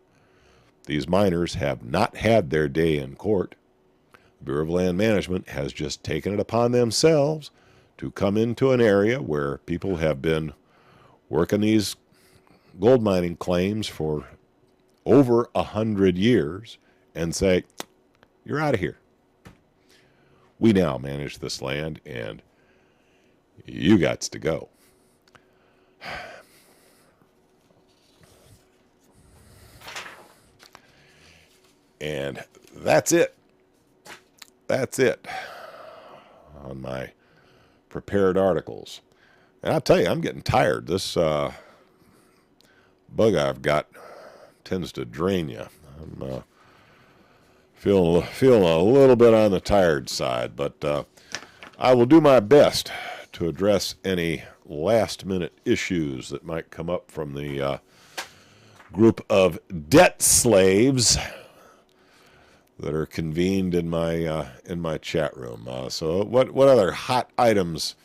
These miners have not had their day in court. The Bureau of Land Management has just taken it upon themselves to come into an area where people have been working these gold mining claims for over 100 years and say, you're out of here. We now manage this land and you got to go. And that's it. That's it on my prepared articles. And I'll tell you, I'm getting tired. This bug I've got tends to drain you. I'm feeling a little bit on the tired side, but I will do my best to address any last-minute issues that might come up from the group of debt slaves that are convened in my chat room. So what other hot items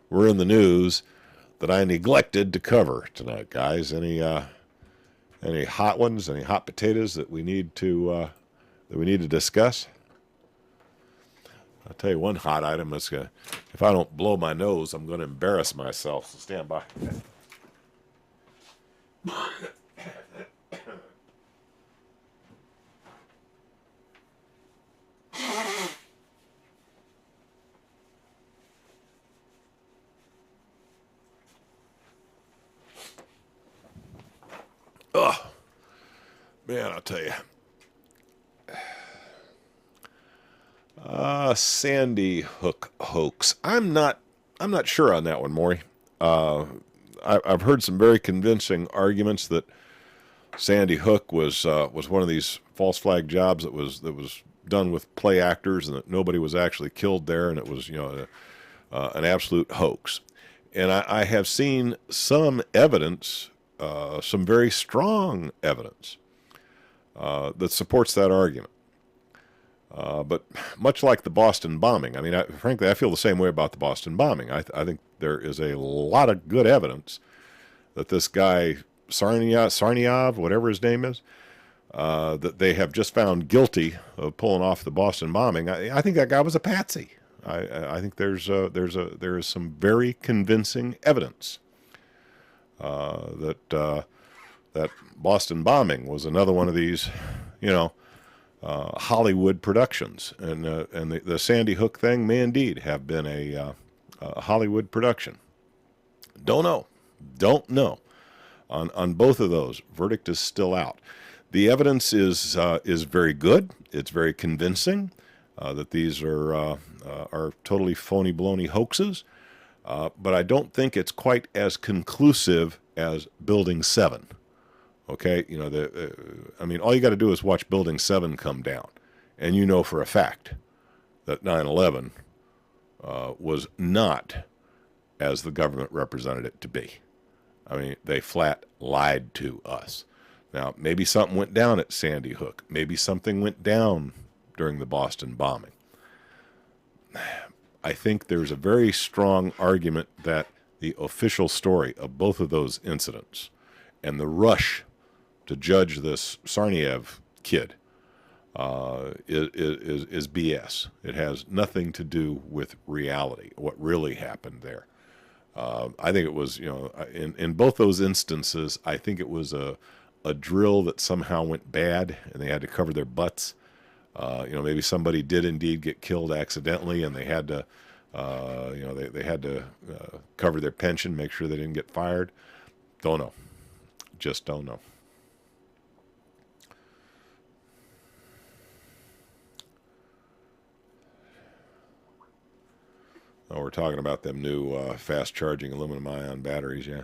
were in the news that I neglected to cover tonight, guys? Any hot ones? Any hot potatoes that we need to discuss? I'll tell you one hot item that's gonna, if I don't blow my nose, I'm going to embarrass myself. So stand by. Oh, man, I'll tell you. Sandy Hook hoax. I'm not sure on that one, Maury. I've heard some very convincing arguments that Sandy Hook was one of these false flag jobs that was done with play actors, and that nobody was actually killed there, and it was an absolute hoax. And I have seen some evidence, some very strong evidence that supports that argument. But much like the Boston bombing, I mean, frankly, I feel the same way about the Boston bombing. I think there is a lot of good evidence that this guy, Sarniov, whatever his name is, that they have just found guilty of pulling off the Boston bombing, I think that guy was a patsy. I think there is some very convincing evidence that Boston bombing was another one of these, Hollywood productions, and the Sandy Hook thing may indeed have been a Hollywood production. Don't know. On both of those, verdict is still out. The evidence is very good. It's very convincing that these are totally phony baloney hoaxes. But I don't think it's quite as conclusive as Building 7. Okay, all you got to do is watch Building 7 come down, and you know for a fact that 9/11 was not as the government represented it to be. I mean, they flat lied to us. Now, maybe something went down at Sandy Hook. Maybe something went down during the Boston bombing. I think there's a very strong argument that the official story of both of those incidents and the rush to judge this Tsarnaev kid is BS. It has nothing to do with reality, what really happened there. I think it was, in both those instances, I think it was a drill that somehow went bad and they had to cover their butts. Maybe somebody did indeed get killed accidentally and they had to, they had to cover their pension, make sure they didn't get fired. Don't know. Just don't know. Oh, we're talking about them new fast-charging aluminum-ion batteries, yeah.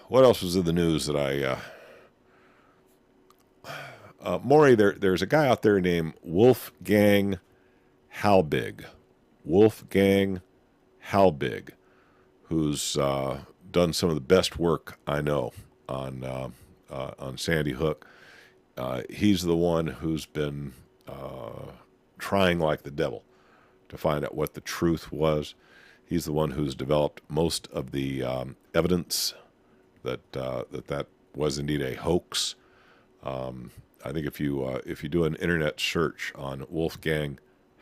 What else was in the news that Maury, there's a guy out there named Wolfgang Halbig. Wolfgang Halbig, who's done some of the best work I know on Sandy Hook. He's the one who's been trying like the devil to find out what the truth was. He's the one who's developed most of the evidence that was indeed a hoax. I think if you do an internet search on Wolfgang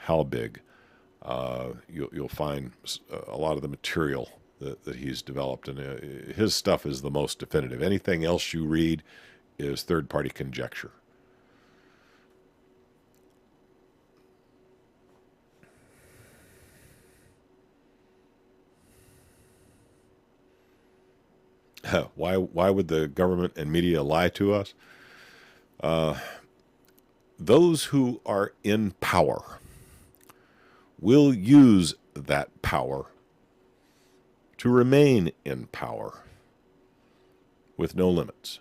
Halbig, you'll find a lot of the material that he's developed, and his stuff is the most definitive. Anything else you read is third-party conjecture. Why would the government and media lie to us? Those who are in power will use that power to remain in power with no limits.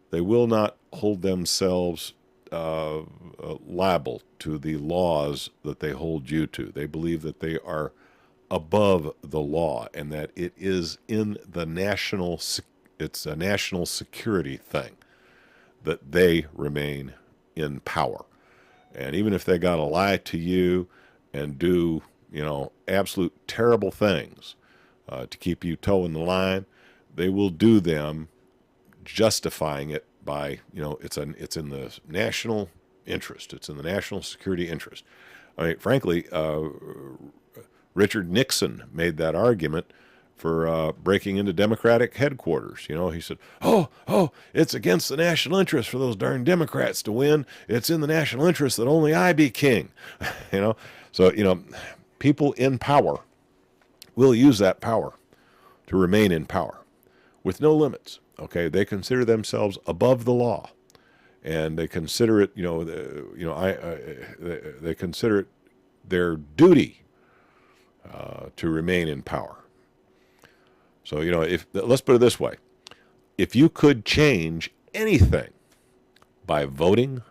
They will not hold themselves liable to the laws that they hold you to. They believe that they are above the law and that it is in the it's a national security thing that they remain in power. And even if they got to lie to you and do, absolute terrible things to keep you toeing the line, they will do them justifying it by, it's in the national interest. It's in the national security interest. I mean, frankly, Richard Nixon made that argument for breaking into Democratic headquarters. He said, oh, it's against the national interest for those darn Democrats to win. It's in the national interest that only I be king. So, people in power will use that power to remain in power with no limits. Okay, they consider themselves above the law, and they consider it, they consider it their duty to remain in power. So, let's put it this way. If you could change anything by voting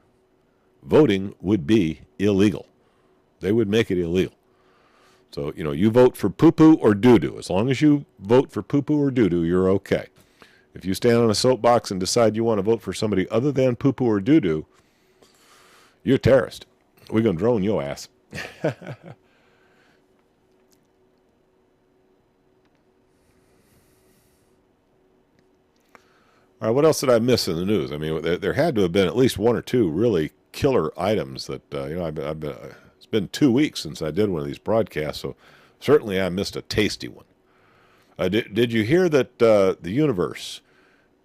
would be illegal. They would make it illegal. So, you vote for poo-poo or doo-doo. As long as you vote for poo-poo or doo-doo, you're okay. If you stand on a soapbox and decide you want to vote for somebody other than poo-poo or doo-doo, you're a terrorist. We're going to drone your ass. All right, what else did I miss in the news? I mean, there had to have been at least one or two really killer items that it's been 2 weeks since I did one of these broadcasts, so certainly I missed a tasty one. Did you hear that the universe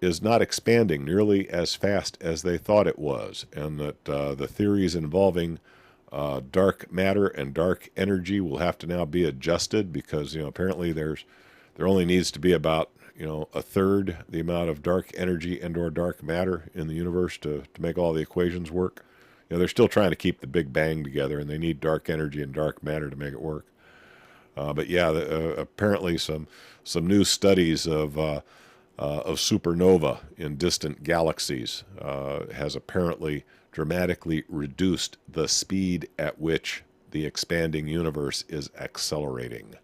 is not expanding nearly as fast as they thought it was, and that the theories involving dark matter and dark energy will have to now be adjusted because apparently there only needs to be about a third the amount of dark energy and or dark matter in the universe to make all the equations work. They're still trying to keep the Big Bang together, and they need dark energy and dark matter to make it work. But yeah, apparently some new studies of supernova in distant galaxies has apparently dramatically reduced the speed at which the expanding universe is accelerating.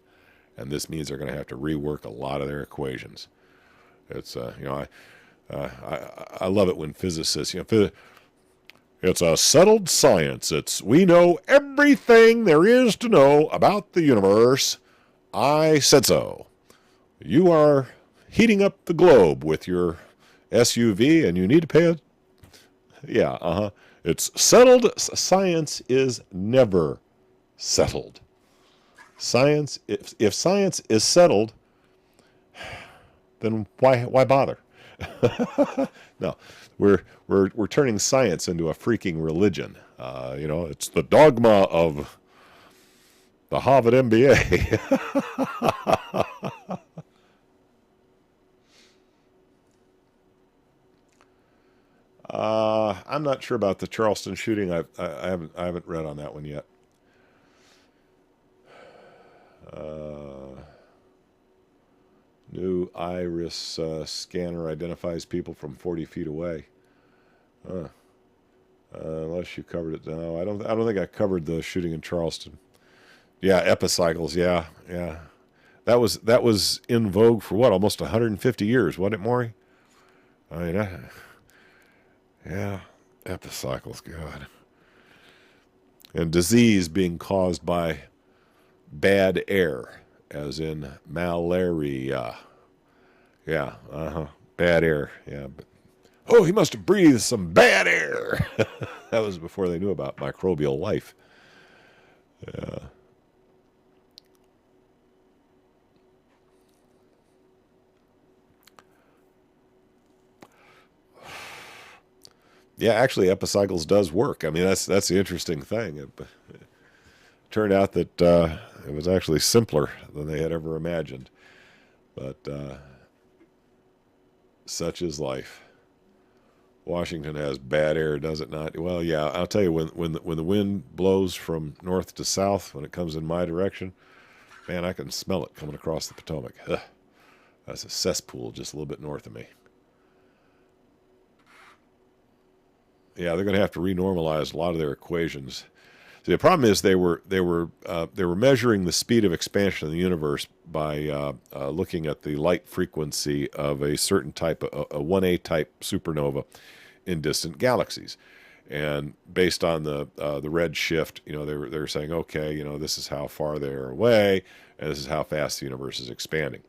And this means they're going to have to rework a lot of their equations. It's I love it when physicists it's a settled science. We know everything there is to know about the universe. I said so. You are heating up the globe with your SUV, and you need to pay it. Yeah, It's settled. Science is never settled. Science, if science is settled, then why bother? No, we're turning science into a freaking religion. It's the dogma of the Harvard MBA. I'm not sure about the Charleston shooting. I haven't read on that one yet. New iris scanner identifies people from 40 feet away. Unless you covered it. No, I don't think I covered the shooting in Charleston. Yeah, epicycles. Yeah. That was in vogue for what, almost 150 years, wasn't it, Maury? I mean, yeah, epicycles. God. And disease being caused by bad air, as in malaria. Yeah, bad air. Yeah, but he must have breathed some bad air. That was before they knew about microbial life. Yeah. Yeah, actually, epicycles does work. I mean, that's the interesting thing. It turned out that it was actually simpler than they had ever imagined. But such is life. Washington has bad air, does it not? Well, yeah, I'll tell you, when the wind blows from north to south, when it comes in my direction, man, I can smell it coming across the Potomac. Ugh. That's a cesspool just a little bit north of me. Yeah, they're going to have to renormalize a lot of their equations. See, the problem is they were measuring the speed of expansion of the universe by looking at the light frequency of a certain type, a 1A type supernova in distant galaxies, and based on the red shift, they were saying, okay, this is how far they're away, and this is how fast the universe is expanding.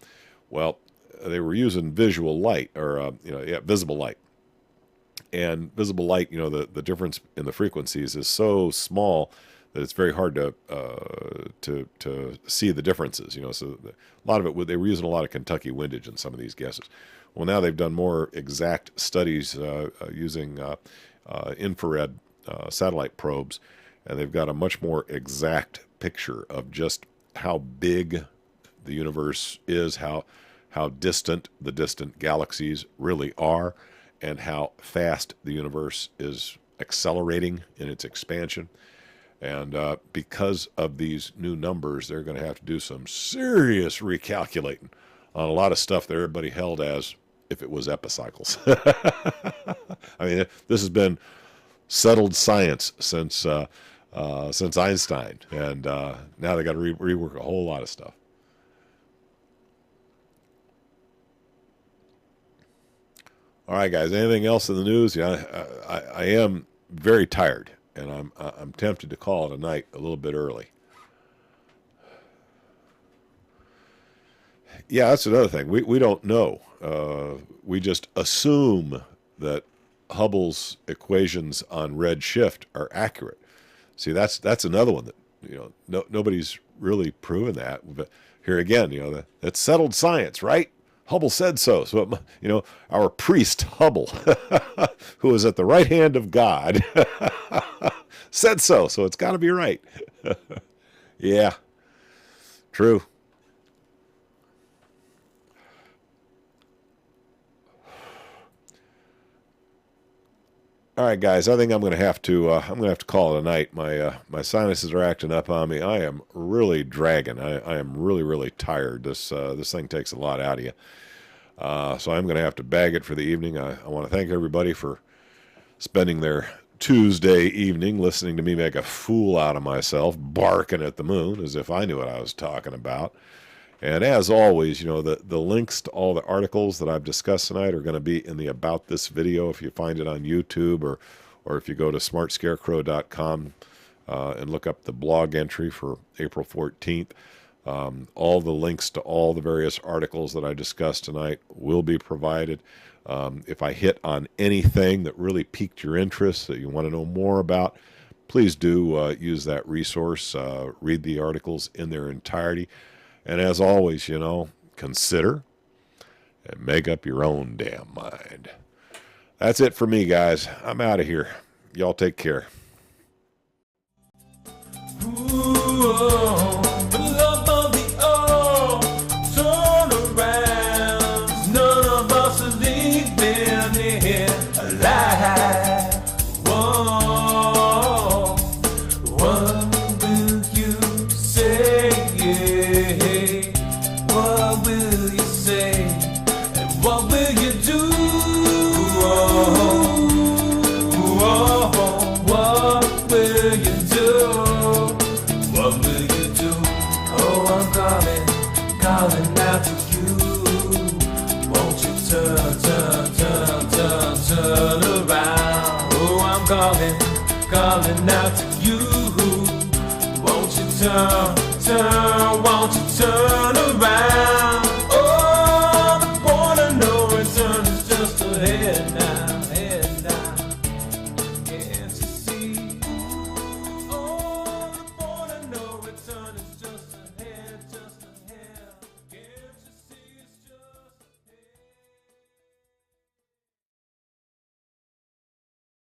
Well, they were using visual light or visible light. And visible light, the difference in the frequencies is so small that it's very hard to see the differences. So a lot of it, they were using a lot of Kentucky windage in some of these guesses. Well, now they've done more exact studies using infrared satellite probes, and they've got a much more exact picture of just how big the universe is, how distant the distant galaxies really are, and how fast the universe is accelerating in its expansion. And because of these new numbers, they're going to have to do some serious recalculating on a lot of stuff that everybody held as if it was epicycles. I mean, this has been settled science since Einstein, and now they got to rework a whole lot of stuff. All right, guys. Anything else in the news? Yeah, I am very tired, and I'm tempted to call it a night a little bit early. yeah, that's another thing. We don't know. We just assume that Hubble's equations on redshift are accurate. See, that's another one that nobody's really proven that. But here again, that's settled science, right? Hubble said so. So our priest Hubble, who was at the right hand of God, said so. So it's got to be right. Yeah, true. All right, guys. I think I'm going to have to call it a night. My sinuses are acting up on me. I am really dragging. I am really tired. This thing takes a lot out of you. So I'm going to have to bag it for the evening. I want to thank everybody for spending their Tuesday evening listening to me make a fool out of myself, barking at the moon as if I knew what I was talking about. And as always, the links to all the articles that I've discussed tonight are going to be in the About This video if you find it on YouTube, or if you go to smartscarecrow.com and look up the blog entry for April 14th. All the links to all the various articles that I discussed tonight will be provided. If I hit on anything that really piqued your interest that you want to know more about, please do use that resource. Read the articles in their entirety. And as always, consider and make up your own damn mind. That's it for me, guys. I'm out of here. Y'all take care. Calling out to you. Won't you won't you turn around? Oh, the point of no return is just ahead now.